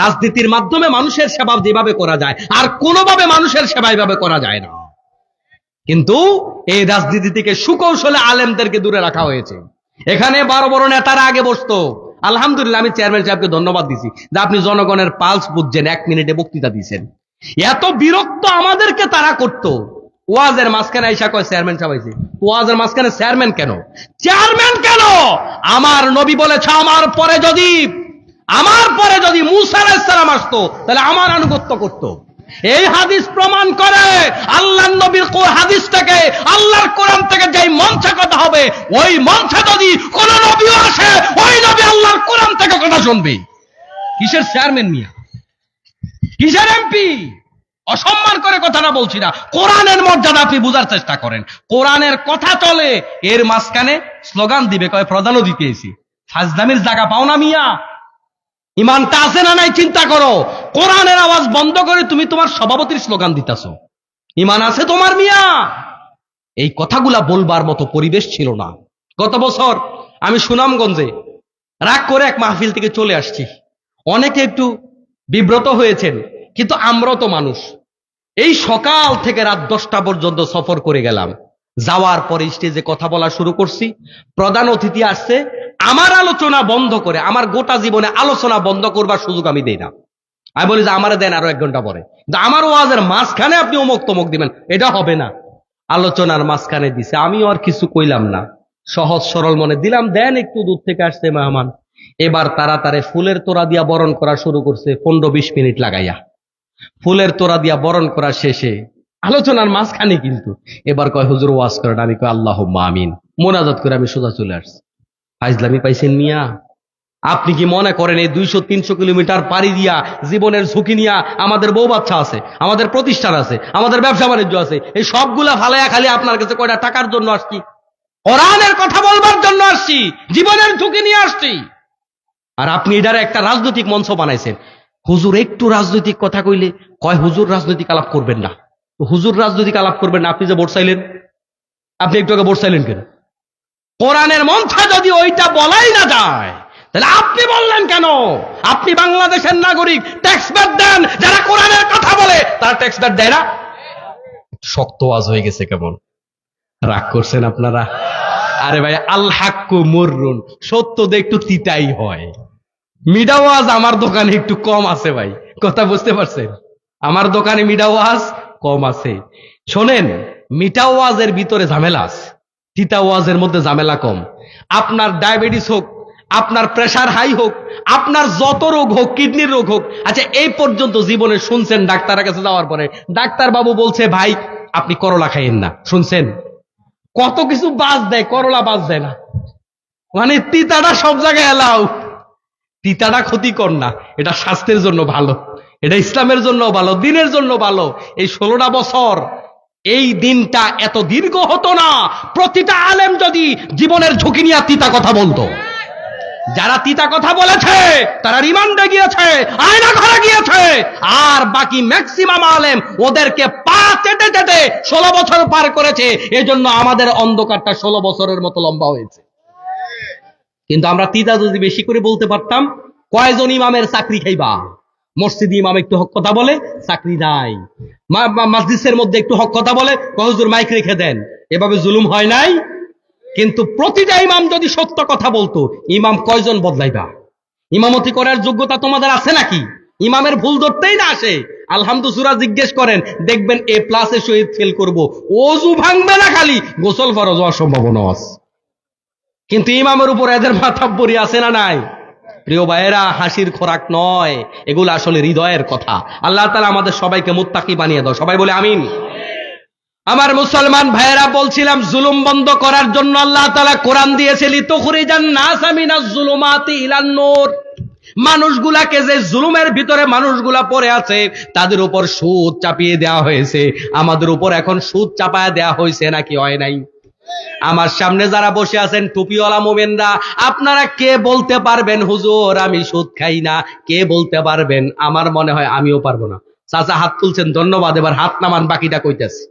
রাজনীতির মাধ্যমে মানুষের সেবা যেভাবে করা যায়, আর কোনোভাবে মানুষের সেবা এভাবে করা যায় না। কিন্তু এই রাজনীতি থেকে সুকৌশলে আলেমদেরকে দূরে রাখা হয়েছে। এখানে বড় বড় নেতারা আগে বসতো। আলহামদুলিল্লাহ, আমি চেয়ারম্যান সাহেবকে ধন্যবাদ দিছি যে আপনি জনগণের পালস বুঝছেন, 1 মিনিটে বক্তৃতা দিচ্ছেন। এত বিরক্ত আমাদেরকে তারা করতো। ওয়াজের মাঝখানে আইসা কয় চেয়ারম্যান সাহেব আইছে। ওয়াজের মাঝখানে চেয়ারম্যান কেন? চেয়ারম্যান কেন? আমার নবী বলেছে আমার পরে যদি মূসা আলাইহিস সালাম আসতো তাহলে আমার আনুগত্য করত। এই হাদিস প্রমাণ করে আল্লাহর নবীর হাদিস থেকে, আল্লাহর কোরআন থেকে যেই মঞ্চে কথা হবে, ওই মঞ্চে যদি কোন নবী আসে, ওই নবী আল্লাহর কোরআন থেকে কথা শুনবে। কিসের চেয়ারম্যান মিয়া? কিসের এমপি? অসম্মান করে কথাটা বলছি না, কোরআনের মর্যাদা আপনি বুঝার চেষ্টা করেন। কোরআনের কথা চলে, এর মাঝখানে স্লোগান দিবে, কয় প্রধান অতিথি। ফাজলামির জায়গা পাও না মিয়া? ইমানটা আছে না নাই চিন্তা করো। কোরআনের আওয়াজ বন্ধ করে তুমি তোমার সভাপতির স্লোগান দিতেছো। ইমান আছে তোমার মিয়া? এই কথাগুলা বলবার মতো পরিবেশ ছিল না। গত বছর আমি সুনামগঞ্জে রাগ করে এক মাহফিল থেকে চলে আসছি। অনেকে একটু বিব্রত হয়েছেন, কিন্তু আমরাও তো মানুষ। এই সকাল থেকে রাত 10টা পর্যন্ত সফর করে গেলাম। যাওয়ার পরে স্টেজে কথা বলা শুরু করছি। প্রধান অতিথি আসছে, আমার আলোচনা বন্ধ করে, আমার গোটা জীবনে আলোচনা বন্ধ করবার সুযোগ আমি দেই না। আমি বলি যে আমারে দেন আরো 1 ঘন্টা পরে, কিন্তু আমার ওয়াজের মাঝখানে আপনি অমুক তমুক দিবেন, এটা হবে না। আলোচনার মাঝখানে দিছে, আমিও আর কিছু কইলাম না, সহজ সরল মনে দিলাম দেন, একটু দূর থেকে আসছে মেহমান। এবার তাড়াতাড়ি ফুলের তোড়া দিয়া বরণ করা শুরু করছে, 15-20 মিনিট লাগাইয়া। ফুলের তোড়া দিয়া বরণ করা শেষে আলোচনার মাঝখানে কিন্তু এবার কয় হুজুর ওয়াজ করেন। আমি কয় আল্লাহুম্মা আমিন, মোনাজাত করে আমি সোজা চলে আসছি। ফাইজলামি পাইছেন মিয়া? আপনি কি মনে করেন এই 200-300 কিলোমিটার পাড়ি দিয়া জীবনের ঝুঁকি নিয়া আমাদের বউ বাচ্চা আছে, আমাদের প্রতিষ্ঠান আছে, আমাদের ব্যবসা বাণিজ্য আছে, এই সবগুলা ফালাইয়া খালি আপনার কাছে কয়টা টাকার জন্য আসছি? কোরআনের কথা বলবার জন্য আসছি, জীবনের ঝুঁকি নিয়ে আসছি। আর আপনি এটার একটা রাজনৈতিক মঞ্চ বানাইছেন। হুজুর একটু রাজনৈতিক কথা কইলে কয় হুজুর রাজনৈতিক আলাপ করবেন না। তো হুজুর রাজনৈতিক আলাপ করবেন না, আপনি যে ভোট চাইলেন, আপনি একটু আগে ভোট চাইলেন কেন? কোরআনের মঞ্চে যদি ওইটা বলাই না যায় তাহলে আপনি বললেন কেন? আপনি বাংলাদেশের নাগরিক, ট্যাক্স ব্যাট দেন, যারা কোরআনের কথা বলে তারা ট্যাক্স ব্যাট দেয় না। শক্ত আওয়াজ হয়ে গেছে কেমন? রাগ করছেন আপনারা? আরে ভাই, আল হাক্কু মুররুন, সত্য দিয়ে একটু তিতাই হয়। মিডা ওয়াজ আমার দোকানে একটু কম আছে ভাই, কথা বুঝতে পারছেন? আমার দোকানে মিডা ওয়াজ কম আছে। শোনেন, মিঠা ওয়াজের ভিতরে ঝামেলা আছে, তিতা ওয়াজের মধ্যে ঝামেলা কম। আপনার ডায়াবেটিস হোক, আপনার প্রেসার হাই হোক, আপনার যত রোগ হোক, কিডনির রোগ হোক, আচ্ছা এই পর্যন্ত জীবনে শুনছেন ডাক্তারের কাছে যাওয়ার পরে ডাক্তার বাবু বলছে ভাই আপনি করলা খাইয়েন না? শুনছেন? কত কিছু বাদ দেয়, করলা বাদ দেয় না। মানে তিতাটা সব জায়গায় এলাও। তিতাটা ক্ষতিকর না, এটা স্বাস্থ্যের জন্য ভালো, এটা ইসলামের জন্য ভালো, দিনের জন্য ভালো। এই 16টা বছর এই দিনটা এত দীর্ঘ হতো না প্রতিটা আলেম যদি জীবনের ঝুঁকি নিয়ে তিতা কথা বলতো। যারা তিতা কথা বলেছে তারা রিমান্ডে গিয়েছে, আয়না ঘরে গিয়েছে, আর বাকি ম্যাক্সিমাম আলেম ওদেরকে পা চেটে চেটে 16 বছর পার করেছে। এজন্য আমাদের অন্ধকারটা 16 বছরের মতো লম্বা হয়েছে। কিন্তু আমরা তিতা যদি বেশি করে বলতে পারতাম, কয়জন ইমামের চাকরি খাইবা? মসজিদে ইমাম একটু হক কথা বলে, চাকরি নাই। মসজিদের মধ্যে একটু হক কথা বলে, হুজুর মাইক রেখে দেন। এভাবে জুলুম হয় নাই? কিন্তু প্রতিটা ইমাম যদি সত্য কথা বলতো, ইমাম কয়জন বদলাইবা? ইমামতি করার যোগ্যতা তোমাদের আছে নাকি? ইমামের ভুল ধরতেই না আসে, আলহামদুলিল্লাহ জিজ্ঞেস করেন, দেখবেন A+ সহিত ফেল করব। ওযু ভাঙবে না, খালি গোসল ফরজ হওয়ার সম্ভাবনা আছে। কিন্তু ইমামের উপর এদের মাথাব্বরি আছে না নাই? প্রিয় ভাইয়েরা, হাসির খোরাক নয়, এগুলো আসলে হৃদয়ের কথা। আল্লাহ তাআলা আমাদের সবাইকে মুত্তাকি বানিয়ে দাও, সবাই বলে আমিন। আমার মুসলমান ভাইয়েরা, বলছিলাম জুলুম বন্ধ করার জন্য আল্লাহ তাআলা কোরআন দিয়েছে, লিতুখরিজান নাসা মিনাজ জুলুমাতি ইলান নূর। মানুষগুলাকে যে জুলুমের ভিতরে মানুষগুলা পড়ে আছে তাদের উপর সুদ চাপিয়ে দেওয়া হয়েছে। আমাদের উপর এখন সুদ চাপায় দেওয়া হয়েছে নাকি হয় নাই? আমার সামনে যারা বসে আছেন টুপিওয়ালা মোমেনরা, আপনারা কে বলতে পারবেন হুজুর আমি সুদ খাই না? কে বলতে পারবেন? আমার মনে হয় আমিও পারবো না। চাচা হাত তুলছেন, ধন্যবাদ। এবার হাত নামান, বাকিটা কইতেছি।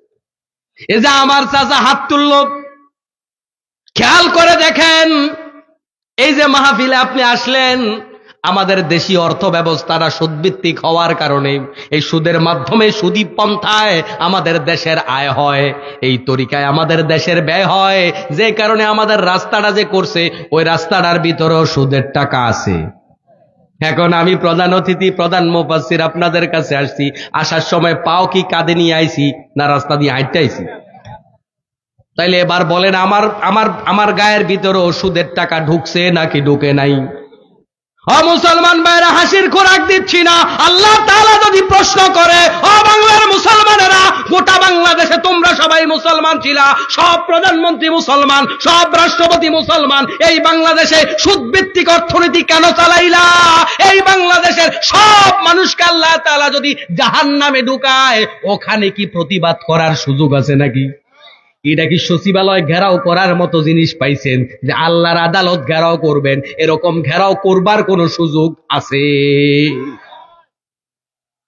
এই যে আমার চাচা হাত তুলল, খেয়াল করে দেখেন, এই যে মাহফিলে আপনি আসলেন, আমাদের দেশীয় অর্থ ব্যবস্থাটা সুদভিত্তিক হওয়ার কারণে এই সুদের মাধ্যমে সুদী পন্থায় আমাদের দেশের আয় হয়, এই তরিকায় আমাদের দেশের ব্যয় হয়, যে কারণে আমাদের রাস্তাটা যে করছে ওই রাস্তাটার ভিতরেও সুদের টাকা আছে। এখন আমি প্রধান অতিথি, প্রধান মুফাসসির আপনাদের কাছে আসছি, আসার সময় পাও কি কাঁধে নিয়ে আইছি না রাস্তা দিয়ে হাঁটতে আইছি? তাইলে এবার বলেন, আমার গায়ের ভিতরেও সুদের টাকা ঢুকছে নাকি ঢুকে নাই? মুসলমান ভাইরা, হাসির খোরাক দিচ্ছি না। আল্লাহ তাআলা যদি প্রশ্ন করে, ও বাংলার মুসলমানেরা, গোটা বাংলাদেশে তোমরা সবাই মুসলমান ছিলা, সব প্রধানমন্ত্রী মুসলমান, সব রাষ্ট্রপতি মুসলমান, এই বাংলাদেশে সুদভিত্তিক অর্থনীতি কেন চালাইলা? এই বাংলাদেশের সব মানুষকে আল্লাহ তাআলা যদি জাহান্নামে ঢুকায়, ওখানে কি প্রতিবাদ করার সুযোগ আছে নাকি? এটা কি সচিবালয় ঘেরাও করার মতো জিনিস পাইছেন যে আল্লাহর আদালত ঘেরাও করবেন? এরকম ঘেরাও করবার কোন সুযোগ আছে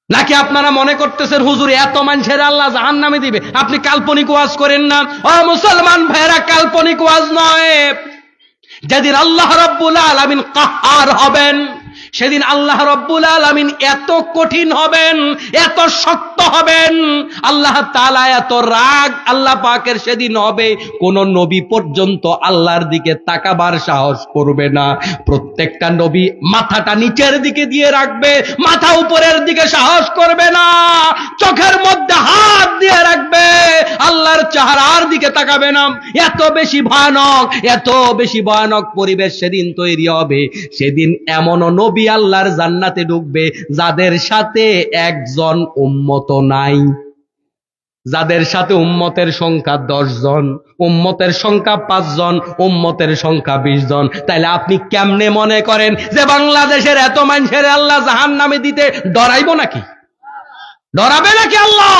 নাকি? আপনারা মনে করতেছেন হুজুর এত মানুষের আল্লাহ জাহান্নামে দিবে? আপনি কাল্পনিক ওয়াজ করেন না। ও মুসলমান ভাইরা, কাল্পনিক ওয়াজ নয়। যেদিন আল্লাহ রাব্বুল আলামিন কাহ্হার হবেন, সেদিন আল্লাহ রাব্বুল আলামিন এত কঠিন হবেন, এত শক্ত হবেন, আল্লাহ তাআলা এত রাগ আল্লাহ পাকের সেদিন হবে, কোন নবী পর্যন্ত আল্লাহর দিকে তাকাবার সাহস করবে না। প্রত্যেকটা নবী মাথাটা নিচের দিকে দিয়ে রাখবে, মাথা উপরের দিকে সাহস করবে না, চোখের মধ্যে হাত দিয়ে রাখবে, আল্লাহর চেহারার দিকে তাকাবে না। এত বেশি ভয়ানক, এত বেশি ভয়ানক পরিবেশ সেদিন তৈরি হবে। সেদিন এমন নবী আল্লাহর জান্নাতে ঢুকবে যাদের সাথে একজন উম্মত নাই, যাদের সাথে উম্মতের সংখ্যা 10 জন, উম্মতের সংখ্যা 5 জন, উম্মতের সংখ্যা 20 জন, তাইলে আপনি কেমনে মনে করেন যে বাংলাদেশের এত মানুষের আল্লাহ জাহান্নামে দিতে ডরাইব নাকি? ডরাবে নাকি আল্লাহ?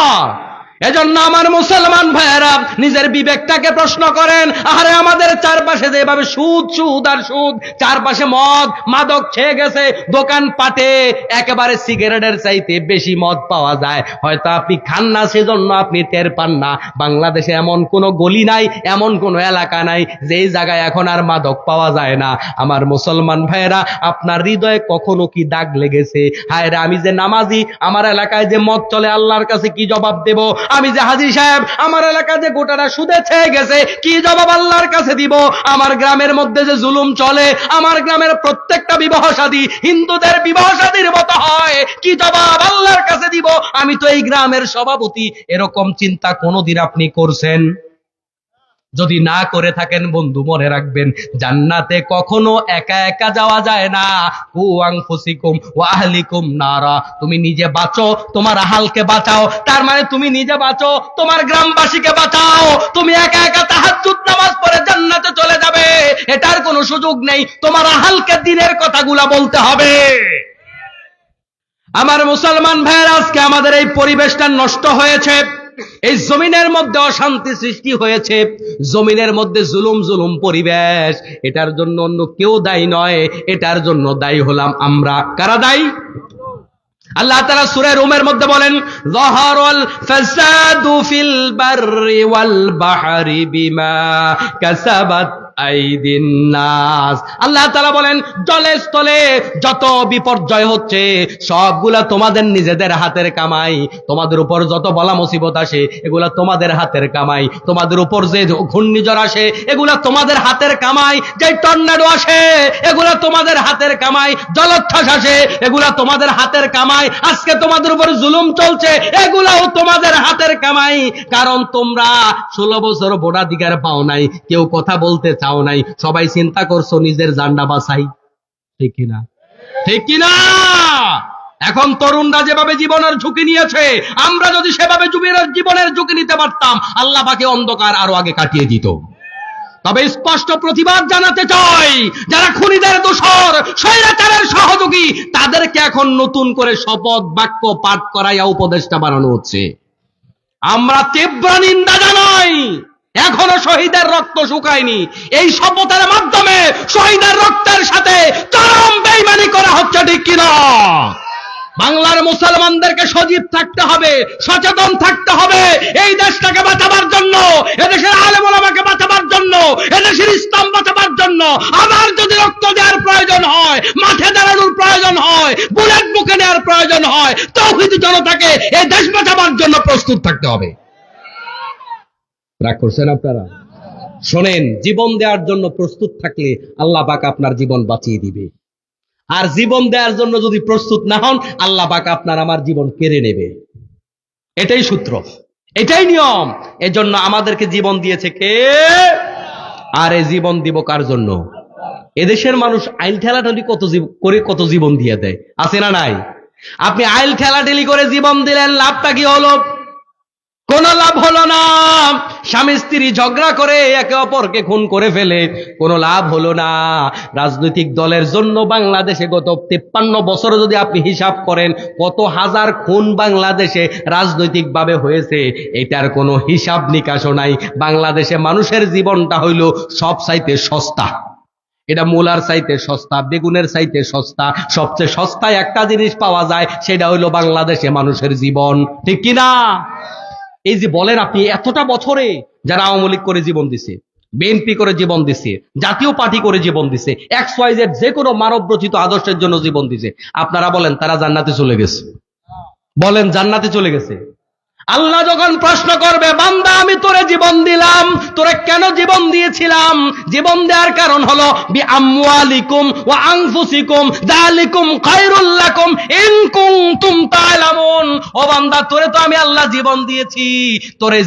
এজন্য আমার মুসলমান ভাইয়েরা নিজের বিবেকটাকে প্রশ্ন করেন। আরে আমাদের চারপাশে যেভাবে সুদ সুদ আর সুদ, চারপাশে মদ মাদক ছেয়ে গেছে, দোকান পাটে একেবারে সিগারেটের চাইতে বেশি মদ পাওয়া যায়। হয়তো আপনি খান না, সেজন্য আপনি টের পান না। বাংলাদেশে এমন কোনো গলি নাই, এমন কোনো এলাকা নাই যেই জায়গায় এখন আর মাদক পাওয়া যায় না। আমার মুসলমান ভাইয়েরা, আপনার হৃদয়ে কখনো কি দাগ লেগেছে? হায় রে, আমি যে নামাজি, আমার এলাকায় যে মদ চলে, আল্লাহর কাছে কি জবাব দেব? আমি যে হাজী সাহেব, আমার এলাকায় যে গোটাটা সুদে ছেয়ে গেছে, কি জবাব আল্লাহর কাছে দিব? আমার গ্রামের মধ্যে যে জুলুম চলে, আমার গ্রামের প্রত্যেকটা বিবাহ শাদী হিন্দুদের বিবাহ শাদীর মতো হয়, কি জবাব আল্লাহর কাছে দিব? আমি তো এই গ্রামের সভাপতি। এরকম চিন্তা কোনোদিন আপনি করছেন? যদি না করে থাকেন বন্ধু, মনে রাখবেন, জান্নাতে কখনো একা একা যাওয়া যায় না। কু আনফুসিকুম ওয়া আহলিকুম নারা। তুমি নিজে বাঁচো, তোমার আহালকে বাঁচাও। তার মানে তুমি নিজে বাঁচো, তোমার গ্রামবাসীকে বাঁচাও। তুমি একা একা তাহাজ্জুদ নামাজ পড়ে জান্নাতে চলে যাবে, এটার কোনো সুযোগ নেই। তোমার আহালকে দিনের কথাগুলা বলতে হবে। আমার মুসলমান ভাইয়ের, আজকে আমাদের এই পরিবেশটা নষ্ট হয়েছে, এই জমিনের মধ্যে অশান্তি সৃষ্টি হয়েছে, জমিনের মধ্যে জুলুম জুলুম পরিবেশ। এটার জন্য অন্য কেউ দায়ী নয়, এটার জন্য দায়ী হলাম আমরা। কারা দায়ী? আল্লাহ তাআলা সূরা রুমের মধ্যে বলেন, যাহারাল ফাসাদু ফিল বাররি ওয়াল বাহরি বিমা কাসাবাত আইদিন নাস। আল্লাহ তাআলা বলেন, জলে স্থলে যত বিপর্যয় হচ্ছে সবগুলা তোমাদের নিজেদের হাতের কামাই। তোমাদের উপর যত বলা মুসিবত আসে এগুলা তোমাদের হাতের কামাই। তোমাদের উপর যে ঘূর্ণিঝড় আসে এগুলা তোমাদের হাতের কামাই। যে টর্নেডো আসে এগুলা তোমাদের হাতের কামাই। জলোচ্ছ্বাস আসে এগুলা তোমাদের হাতের কামাই। আজকে তোমাদের উপর জুলুম চলছে, এগুলাও তোমাদের হাতের কামাই। কারণ তোমরা 16 বছর ভোটাধিকার পাও নাই, কেউ কথা বলতে চাও নাই, সবাই চিন্তা করছো নিজের জান্ডা বাঁচাই। ঠিক কিনা? ঠিক কিনা? এখন তরুণরা যেভাবে জীবনের ঝুঁকি নিয়েছে, আমরা যদি সেভাবে জীবনের ঝুঁকি নিতে পারতাম, আল্লাহ পাকে অন্ধকার আরো আগে কাটিয়ে দিত। তবে স্পষ্ট প্রতিবাদ জানাতে চাই, যারা খুনিদের দোসর, স্বৈরাচারের সহযোগী, তাদেরকে এখন নতুন করে শপথ বাক্য পাঠ করাইয়া উপদেষ্টা বানানো হচ্ছে। আমরা তীব্র নিন্দা জানাই। এখনো শহীদের রক্ত শুকায়নি। এই শপথের মাধ্যমে শহীদের রক্তের সাথে চরম বেঈমানি করা হচ্ছে। ঠিক কিনা? বাংলার মুসলমানদেরকে সজীব থাকতে হবে, সচেতন থাকতে হবে। এই দেশটাকে বাঁচাবার জন্য, এদেশের আলেম ওলামাকে বাঁচাবার জন্য, এদেশের ইসলাম বাঁচাবার জন্য আবার যদি রক্ত দেওয়ার প্রয়োজন হয়, মাঠে দাঁড়ানোর প্রয়োজন হয়, বুলেট মুখে নেওয়ার প্রয়োজন হয়, তৌহিদি জনতাকে এই দেশ বাঁচাবার জন্য প্রস্তুত থাকতে হবে। রাগ করছেন আপনারা? শোনেন, জীবন দেওয়ার জন্য প্রস্তুত থাকলে আল্লাহ পাক আপনার জীবন বাঁচিয়ে দিবে। আর জীবন দেওয়ার জন্য যদি প্রস্তুত না হন, আল্লাহ পাক আপনার আমার জীবন কেড়ে নেবে। এটাই সূত্র, এটাই নিয়ম। এজন্য আমাদেরকে জীবন দিয়েছে কে? আর এই জীবন দিব কার জন্য? এদেশের মানুষ আইল ঠেলাঠেলি কত জীবন দিয়ে দেয়, আছে না নাই? আপনি আইল ঠেলাঠেলি করে জীবন দিলেন, লাভটা কি হলো? কোন লাভ হলো না। স্বামী স্ত্রী ঝগড়া করে একে অপরকে খুন করে ফেলে, কোনো লাভ হলো না। রাজনৈতিক দলের জন্য বাংলাদেশে গত 53 বছর যদি আপনি হিসাব করেন, কত হাজার খুন বাংলাদেশে রাজনৈতিকভাবে হয়েছে, এটার কোনো হিসাব নিকাশও নাই। বাংলাদেশে মানুষের জীবনটা হইল সব চাইতে সস্তা। এটা মূলার চাইতে সস্তা, বেগুনের চাইতে সস্তা। সবচেয়ে সস্তায় একটা জিনিস পাওয়া যায়, সেটা হইলো বাংলাদেশে মানুষের জীবন। ঠিক কিনা? এই যে বলেন আপনি, এতটা বছরে যারা আওয়ামী লীগ করে জীবন দিছে, বিএনপি করে জীবন দিছে, জাতীয় পার্টি করে জীবন দিছে, XYZ যে কোনো মানব রচিত আদর্শের জন্য জীবন দিছে, আপনারা বলেন তারা জান্নাতে চলে গেছে? বলেন জান্নাতে চলে গেছে? আল্লাহ যখন প্রশ্ন করবে, বান্দা আমি তোরে জীবন দিলাম, তোরে কেন জীবন দিয়েছিলাম? জীবন দেওয়ার কারণ হলো বিআমওয়ালিকুম ওয়া আনফুসিকুম যালিকুম খায়রুল লাকুম ইন কুনতুম তা'লামুন। ও বান্দা, তোরে তো আমি আল্লাহ জীবন দিয়েছি, তোরে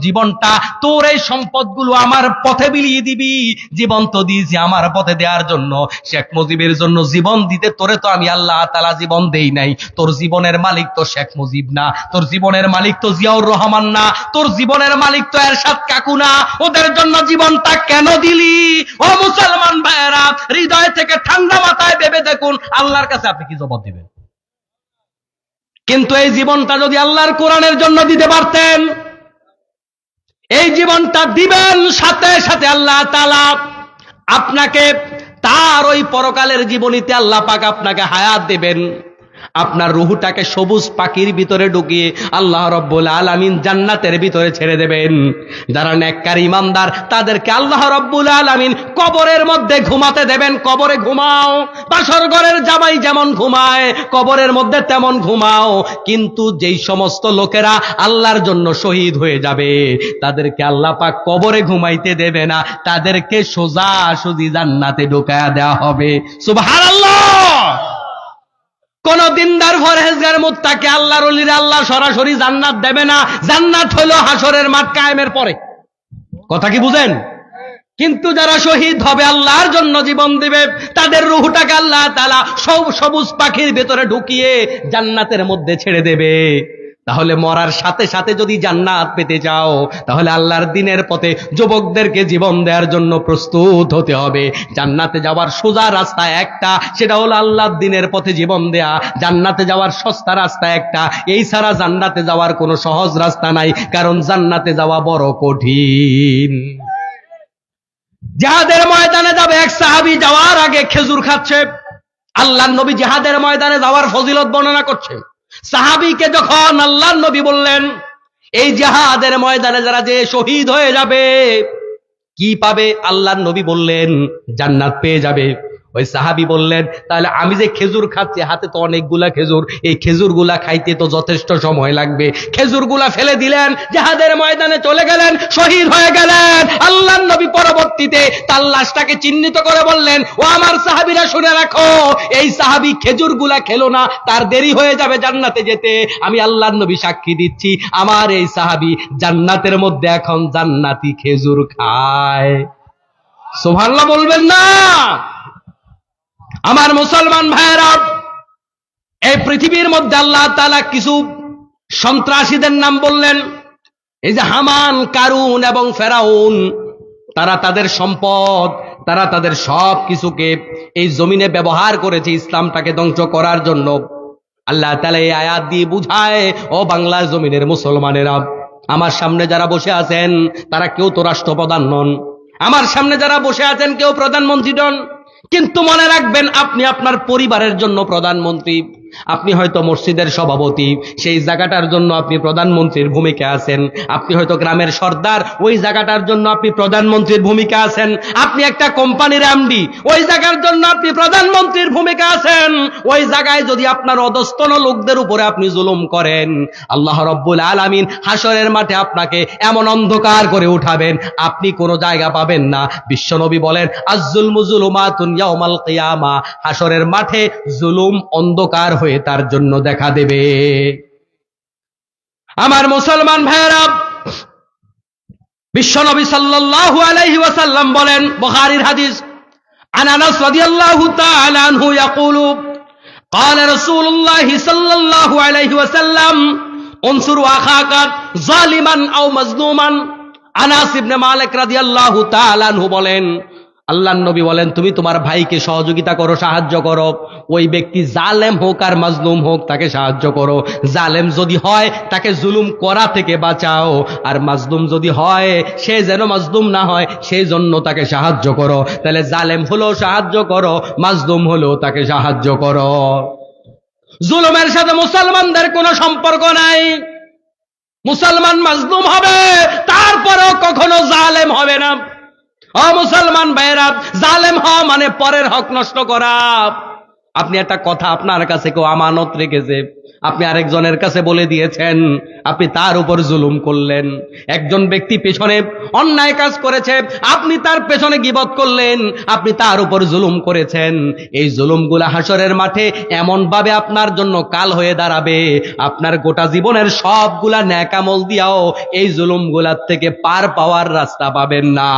জীবনটা, তোর এই সম্পদগুলো আমার পথে বিলিয়ে দিবি। জীবন তো দিয়েছি আমার পথে দেওয়ার জন্য। শেখ মুজিবের জন্য জীবন দিতে তোরে তো আমি আল্লাহ তাআলা জীবন দেই নাই। তোর জীবনের মালিক তো শেখ মুজিব না, তোর জীবনের মালিক মালিক তো জিয়াউর রহমান না, তোর জীবনের মালিক তো এরশাদ কাকু না, ওদের জন্য জীবনটা কেন দিলি? ও মুসলমান ভাইয়েরা, হৃদয় থেকে ঠান্ডা মাথায় ভেবে দেখুন, আল্লাহর কাছে আপনি কি জবাব দিবেন? কিন্তু এই জীবনটা যদি আল্লাহর কোরআনের জন্য দিতে পারতেন, এই জীবনটা দিবেন, সাথে সাথে আল্লাহ তাআলা আপনাকে তার ওই পরকালের জীবনীতে আল্লাহ পাক আপনাকে হায়াত দেবেন। আপনার রুহটাকে সবুজ পাখির ভিতরে ঢুকিয়ে আল্লাহ রাব্বুল আলামিন জান্নাতের ভিতরে ছেড়ে দেবেন। যারা নেককার ইমানদার তাদেরকে আল্লাহ রাব্বুল আলামিন কবরের মধ্যে ঘুমাতে দেবেন। কবরে ঘুমাও, বাসর ঘরের জামাই যেমন ঘুমায় কবরের মধ্যে তেমন ঘুমাও। কিন্তু যেই সমস্ত লোকেরা আল্লাহর জন্য শহীদ হয়ে যাবে তাদেরকে আল্লাহ পাক কবরে ঘুমাইতে দেবে না, তাদেরকে সোজাসুজি জান্নাতে ঢুকায়া দেওয়া হবে। সুবহানাল্লাহ। কোন দিনদার পরহেজগার মুত্তাকি আল্লাহর ওলিরা আল্লাহ সরাসরি জান্নাত দেবে না। জান্নাত হলো হাসরের মাঠ কায়েমের পরে। কথা কি বুঝেন? কিন্তু যারা শহীদ হবে, আল্লাহর জন্য জীবন দিবে, তাদের রূহটাকে আল্লাহ তাআলা সবুজ পাখির ভেতরে ঢুকিয়ে জান্নাতের মধ্যে ছেড়ে দেবে। তাহলে মরার সাথে সাথে যদি জান্নাত পেতে চাও, তাহলে আল্লাহর দ্বীনের পথে যুবকদেরকে জীবন দেওয়ার জন্য প্রস্তুত হতে হবে। জান্নাতে যাওয়ার সোজা রাস্তা একটা, সেটা হলো আল্লাহর দ্বীনের পথে জীবন দেয়া। জান্নাতে যাওয়ার সস্তা রাস্তা একটা, এই ছাড়া জান্নাতে যাওয়ার কোনো সহজ রাস্তা নাই, কারণ জান্নাতে যাওয়া বড় কঠিন। জিহাদের ময়দানে যাবে এক সাহাবী, যাওয়ার আগে খেজুর খাচ্ছে। আল্লাহর নবী জিহাদের ময়দানে যাওয়ার ফজিলত বর্ণনা করছে। সাহাবীকে যখন আল্লাহর নবী বললেন এই জিহাদের ময়দানে যারা যে শহীদ হয়ে যাবে কি পাবে, আল্লাহর নবী বললেন জান্নাত পেয়ে যাবে। ওই সাহাবী বললেন তাহলে আমি যে খেজুর খাচ্ছি, হাতে তো অনেকগুলা খেজুর, এই খেজুরগুলা খাইতে তো যথেষ্ট সময় লাগবে। খেজুরগুলা ফেলে দিলেন, জিহাদের ময়দানে চলে গেলেন, শহীদ হয়ে গেলেন। আল্লাহর নবী পরবর্তীতে তার লাশটাকে চিহ্নিত করে বললেন, ও আমার সাহাবীরা শুনে রাখো, এই সাহাবী খেজুরগুলা খেলো না, তার দেরি হয়ে যাবে জান্নাতে যেতে। আমি আল্লাহর নবী সাক্ষী দিচ্ছি, আমার এই সাহাবী জান্নাতের মধ্যে এখন জান্নাতি খেজুর খায়। সুবহানাল্লাহ বলবেন না? আমার মুসলমান ভাইয়েরা, এই পৃথিবীর মধ্যে আল্লাহ তাআলা কিছু সন্ত্রাসীদের নাম বললেন। এই যে হামান, কারুন এবং ফেরাউন, তারা তাদের সম্পদ, তারা তাদের সব কিছুকে এই জমিনে ব্যবহার করেছে ইসলামটাকে ধ্বংস করার জন্য। আল্লাহ তাআলা এই আয়াত দিয়ে বুঝায়, ও বাংলার জমিনের মুসলমানেরা, আমার সামনে যারা বসে আছেন তারা কেউ তো রাষ্ট্রপ্রধান নন, আমার সামনে যারা বসে আছেন কেউ প্রধানমন্ত্রী নন, কিন্তু মনে রাখবেন আপনি আপনার পরিবারের জন্য প্রধানমন্ত্রী। আপনি হয়তো মসজিদের সভাপতি, সেই জায়গাটার জন্য আপনি প্রধানমন্ত্রীর ভূমিকা আছেন। আপনি হয়তো গ্রামের সর্দার, ওই জায়গাটার জন্য আপনি প্রধানমন্ত্রীর ভূমিকা আছেন। আপনি একটা কোম্পানির এমডি, ওই জায়গার জন্য আপনি প্রধানমন্ত্রীর ভূমিকা আছেন। ওই জায়গায় যদি আপনার অধস্তন লোকদের উপরে আপনি জুলুম করেন, আল্লাহ রাব্বুল আলামিন হাসরের মাঠে আপনাকে এমন অন্ধকার করে উঠাবেন, আপনি কোনো জায়গা পাবেন না। বিশ্বনবী বলেন, আয-যুলমু যুলুমাতুন ইয়াউমাল কিয়ামা, হাসরের মাঠে জুলুম অন্ধকার হয়ে তার জন্য দেখা দেবে। আমার মুসলমান ভাইয়েরা, বিশ্বনবী সাল্লাল্লাহু আলাইহি ওয়াসাল্লাম বলেন, বুখারীর হাদিস, আন আনাস রাদিয়াল্লাহু তাআলা আনহু ইয়াকুলু قال رسول الله صلى الله عليه وسلم انصر اخاك ظالما او مظلوما। আনাস ইবনে মালিক রাদিয়াল্লাহু তাআলা আনহু বলেন, আল্লাহর নবী বলেন, তুমি তোমার ভাইকে সহযোগিতা করো, সাহায্য করো। ওই ব্যক্তি জালেম হোক আর মাজলুম হোক, তাকে সাহায্য করো। জালেম যদি হয় তাকে জুলুম করা থেকে বাঁচাও, আর মাজলুম যদি হয় সে যেন মাজলুম না হয় সেই জন্য তাকে সাহায্য করো। তাহলে জালেম হলেও সাহায্য করো, মাজলুম হলেও তাকে সাহায্য করো। জুলুমের সাথে মুসলমানদের কোনো সম্পর্ক নাই। মুসলমান মাজলুম হবে, তারপরেও কখনো জালেম হবে না। ও মুসলমান ভাইয়েরা, জালেম হওয়া মানে পরের হক নষ্ট করা। আপনি একটা কথা আপনার কাছে কেউ আমানত রেখেছে, আপনি আরেকজনের কাছে বলে দিয়েছেন, আপনি তার উপর জুলুম করলেন। একজন ব্যক্তি পেছনে অন্যায় কাজ করেছে, আপনি তার পেছনে গীবত করলেন, আপনি তার উপর জুলুম করেছেন। এই জুলুমগুলা হাসরের মাঠে এমন ভাবে আপনার জন্য কাল হয়ে দাঁড়াবে, আপনার গোটা জীবনের সবগুলা নেক আমল দিয়াও এই জুলুমগুলার থেকে পার পাওয়ার রাস্তা পাবেন না।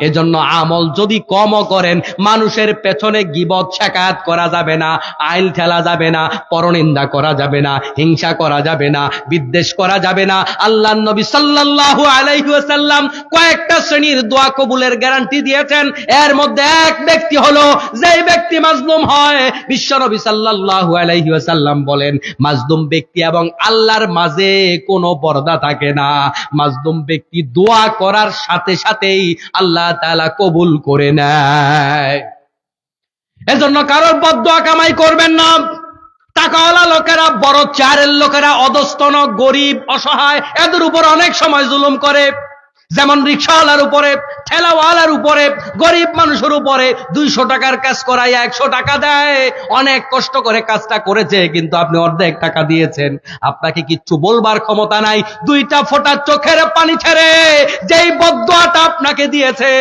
এজন্য আমল যদি কমও করেন, মানুষের পেছনে গীবত শেকায়াত করা যাবে না, আইল ঠেলা যাবে না, পরনিন্দা করা যাবে না, হিংসা করা যাবে না, বিদ্বেষ করা যাবে না। আল্লাহর নবী সাল্লাল্লাহু আলাইহি ওয়াসাল্লাম কয়েকটা শ্রেণীর দোয়া কবুলের গ্যারান্টি দিয়েছেন। এর মধ্যে এক ব্যক্তি হলো, যেই ব্যক্তি মাজলুম হয়, বিশ্বনবী সাল্লাল্লাহু আলাইহি ওয়াসাল্লাম বলেন, মাজলুম ব্যক্তি এবং আল্লাহর মাঝে কোনো পর্দা থাকে না। মাজলুম ব্যক্তি দোয়া করার সাথে সাথেই আল্লাহ তাআলা কবুল করে নেয়। এজন্য কারোর বদদোয়া কামাই করবেন না। টাকাওয়ালা লোকেরা, বড় চারের লোকেরা, অধস্তন, গরিব, অসহায়, এদের উপর অনেক সময় জুলুম করে। যেমন রিকশাওয়ালার উপরে, ঠেলাওয়ালার উপরে, গরিব মানুষের উপরে 200 টাকার কাজ করাই 100 টাকা দেয়। অনেক কষ্ট করে কাজটা করেছে, কিন্তু আপনি অর্ধেক টাকা দিয়েছেন। আপনাকে কিচ্ছু বলবার ক্ষমতা নাই। 2টা ফোঁটা চোখের পানি ছেড়ে যেই বদদোয়াটা আপনাকে দিয়েছে,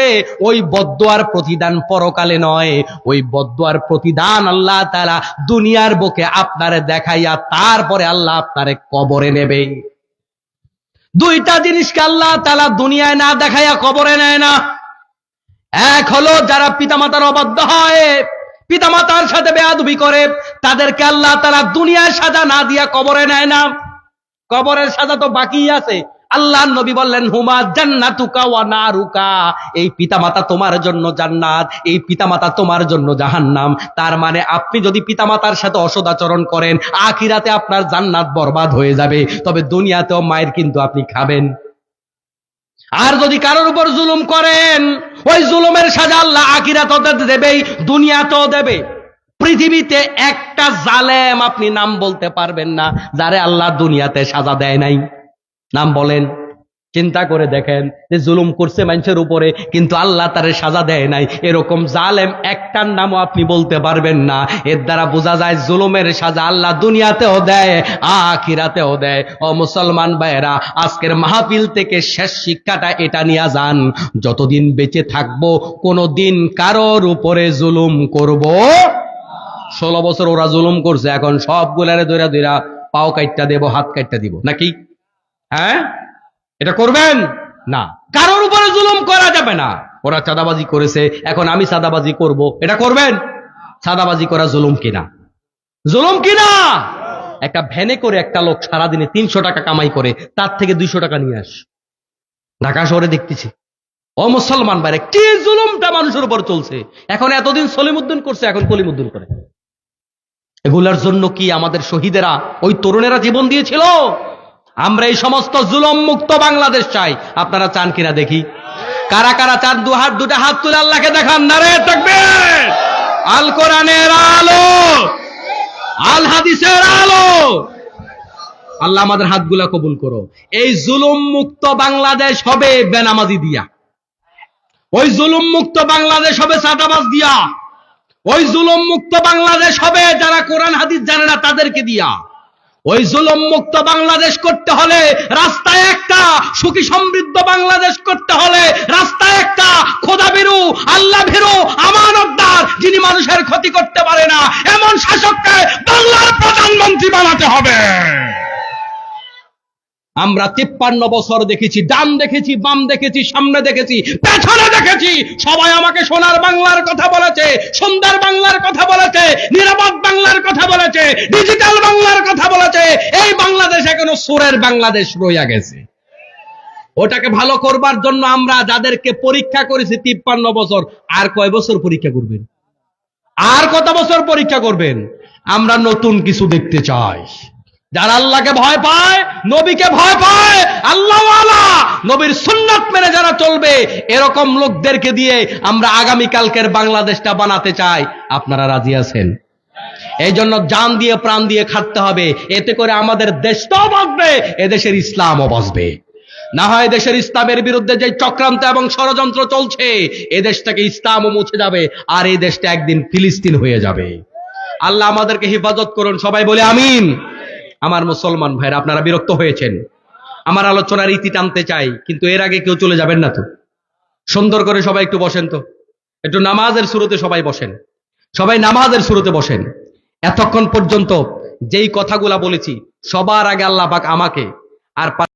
ওই বদদোয়ার প্রতিদান পরকালে নয়, ওই বদদোয়ার প্রতিদান আল্লাহ তাআলা দুনিয়ার বুকে আপনারে দেখাইয়া তারপরে আল্লাহ আপনারে কবরে নেবে। 2টা জিনিসকে আল্লাহ তাআলা দুনিয়ায় না দেখাইয়া কবরে নেয় না। এক হলো যারা পিতামাতার অবাধ্য হয়, পিতামাতার সাথে বেয়াদবি করে, তাদেরকে আল্লাহ তাআলা দুনিয়ার সাজা না দিয়া কবরে নেয় না। কবরের সাজা তো বাকি আছে। আল্লাহর নবী বললেন, হুমা জান্নাতুকা ওয়া নারুকা, এই পিতামাতা তোমার জন্য জান্নাত, এই পিতামাতা তোমার জন্য জাহান্নাম। তার মানে আপনি যদি পিতামাতার সাথে অসদাচরণ করেন, আখিরাতে আপনার জান্নাত বরবাদ হয়ে যাবে, তবে দুনিয়াতেও মায়ের কিন্তু আপনি খাবেন। আর যদি কারোর উপর জুলুম করেন, ওই জুলুমের সাজা আল্লাহ আখিরাতেও দেবেই, দুনিয়াতেও দেবে। পৃথিবীতে একটা জালেম আপনি নাম বলতে পারবেন না যারে আল্লাহ দুনিয়াতে সাজা দেয় নাই। নাম বলেন, চিন্তা করে দেখেন, যে জুলুম করছে মানুষের উপরে কিন্তু আল্লাহ তারে সাজা দেয় নাই, এরকম জালেম একটার নামও আপনি বলতে পারবেন না। এর দ্বারা বোঝা যায় জুলুমের সাজা আল্লাহ দুনিয়াতেও দেয়, আখিরাতেও দেয়। ও মুসলমান ভাইয়েরা, আজকের মাহফিল থেকে শেষ শিক্ষাটা এটা নিয়ে যান, যতদিন বেঁচে থাকবো কোনোদিন কারোর উপরে জুলুম করব। 16 বছর ওরা জুলুম করছে, এখন সবগুলারে দইরা দইরা পাও কাইটটা দেব, হাত কাইটটা দিব নাকি? হ্যাঁ, এটা করবেন না। কারোর উপরে জুলুম করা যাবে না। ওরা চাঁদাবাজি করেছে, এখন আমি চাঁদাবাজি করব, এটা করবেন? চাঁদাবাজি করা জুলুম কিনা? জুলুম কিনা? একটা ভ্যানে করে একটা লোক সারাদিনে 300 টাকা কামাই করে, তার থেকে 200 টাকা নিয়ে আস। ঢাকা শহরে দেখতেছি। ও মুসলমান ভাইরা, কি জুলুমটা মানুষের উপর চলছে। এখন এতদিন সলিমুদ্দিন করছে, এখন কলিমুদ্দিন করে। এগুলার জন্য কি আমাদের শহীদেরা, ওই তরুণেরা জীবন দিয়েছিল? আমরা এই সমস্ত জুলুম মুক্ত বাংলাদেশ চাই। আপনারা চান কিনা দেখি? কারা কারা চান? দুটা হাত তুলে আল্লাহকে দেখান। নারে তাকবীর! আল কোরআনের আলো, আল হাদিসের আলো। আল্লাহ আমাদের হাতগুলা কবুল করো। এই জুলুম মুক্ত বাংলাদেশ হবে বেনামাজি দিয়া, ওই জুলুম মুক্ত বাংলাদেশ হবে চাঁদাবাজ দিয়া, ওই জুলুম মুক্ত বাংলাদেশ হবে যারা কোরআন হাদিস জানে না তাদেরকে দিয়া। ওই জুলুম মুক্ত বাংলাদেশ করতে হলে রাস্তায় একটা, সুখী সমৃদ্ধ বাংলাদেশ করতে হলে রাস্তায় একটা খোদা ভীরু, আল্লাহ ভীরু, আমানতদার, যিনি মানুষের ক্ষতি করতে পারে না, এমন শাসককে বাংলার প্রধানমন্ত্রী বানাতে হবে। আমরা 53 বছর দেখেছি, ডান দেখেছি, বাম দেখেছি, সামনে দেখেছি, পেছনে দেখেছি। সবাই আমাকে সোনার বাংলার কথা বলেছে, সুন্দর বাংলার কথা বলেছে, নিরাপদ বাংলার কথা বলেছে, ডিজিটাল বাংলার কথা বলেছে। এই বাংলাদেশ এখনো সুরের বাংলাদেশ রইয়া গেছে। ওটাকে ভালো করবার জন্য আমরা যাদেরকে পরীক্ষা করেছি 53 বছর, আর কয় বছর পরীক্ষা করবেন? আর কত বছর পরীক্ষা করবেন? আমরা নতুন কিছু দেখতে চাই। যারা আল্লাহকে ভয় পায়, নবীকে ভয় পায়, আল্লাহওয়ালা, নবীর সুন্নাত মেনে যারা চলবে, এরকম লোকদেরকে দিয়ে আমরা আগামীকালকের বাংলাদেশটা বানাতে চাই। আপনারা রাজি আছেন? এই জন্য জান দিয়ে প্রাণ দিয়ে খাটতে হবে। এতে করে আমাদের দেশটাও বাঁচবে, এদেশের ইসলামও বাঁচবে। না হয় দেশের ইসলামের বিরুদ্ধে যে চক্রান্ত এবং ষড়যন্ত্র চলছে, এদেশ থেকে ইসলামও মুছে যাবে, আর এই দেশটা একদিন ফিলিস্তিন হয়ে যাবে। আল্লাহ আমাদেরকে হেফাজত করুন, সবাই বলে আমিন। আমার মুসলমান ভাইরা, আপনারা বিরক্ত হয়েছেন, আমার আলোচনার ইতি টানতে চাই, কিন্তু এর আগে কেউ চলে যাবেন না তো? সুন্দর করে সবাই একটু বসেন তো, একটু নামাজের শুরুতে সবাই বসেন, সবাই নামাজের শুরুতে বসেন। এতক্ষণ পর্যন্ত যেই কথাগুলা বলেছি, সবার আগে আল্লাহ পাক আমাকে আর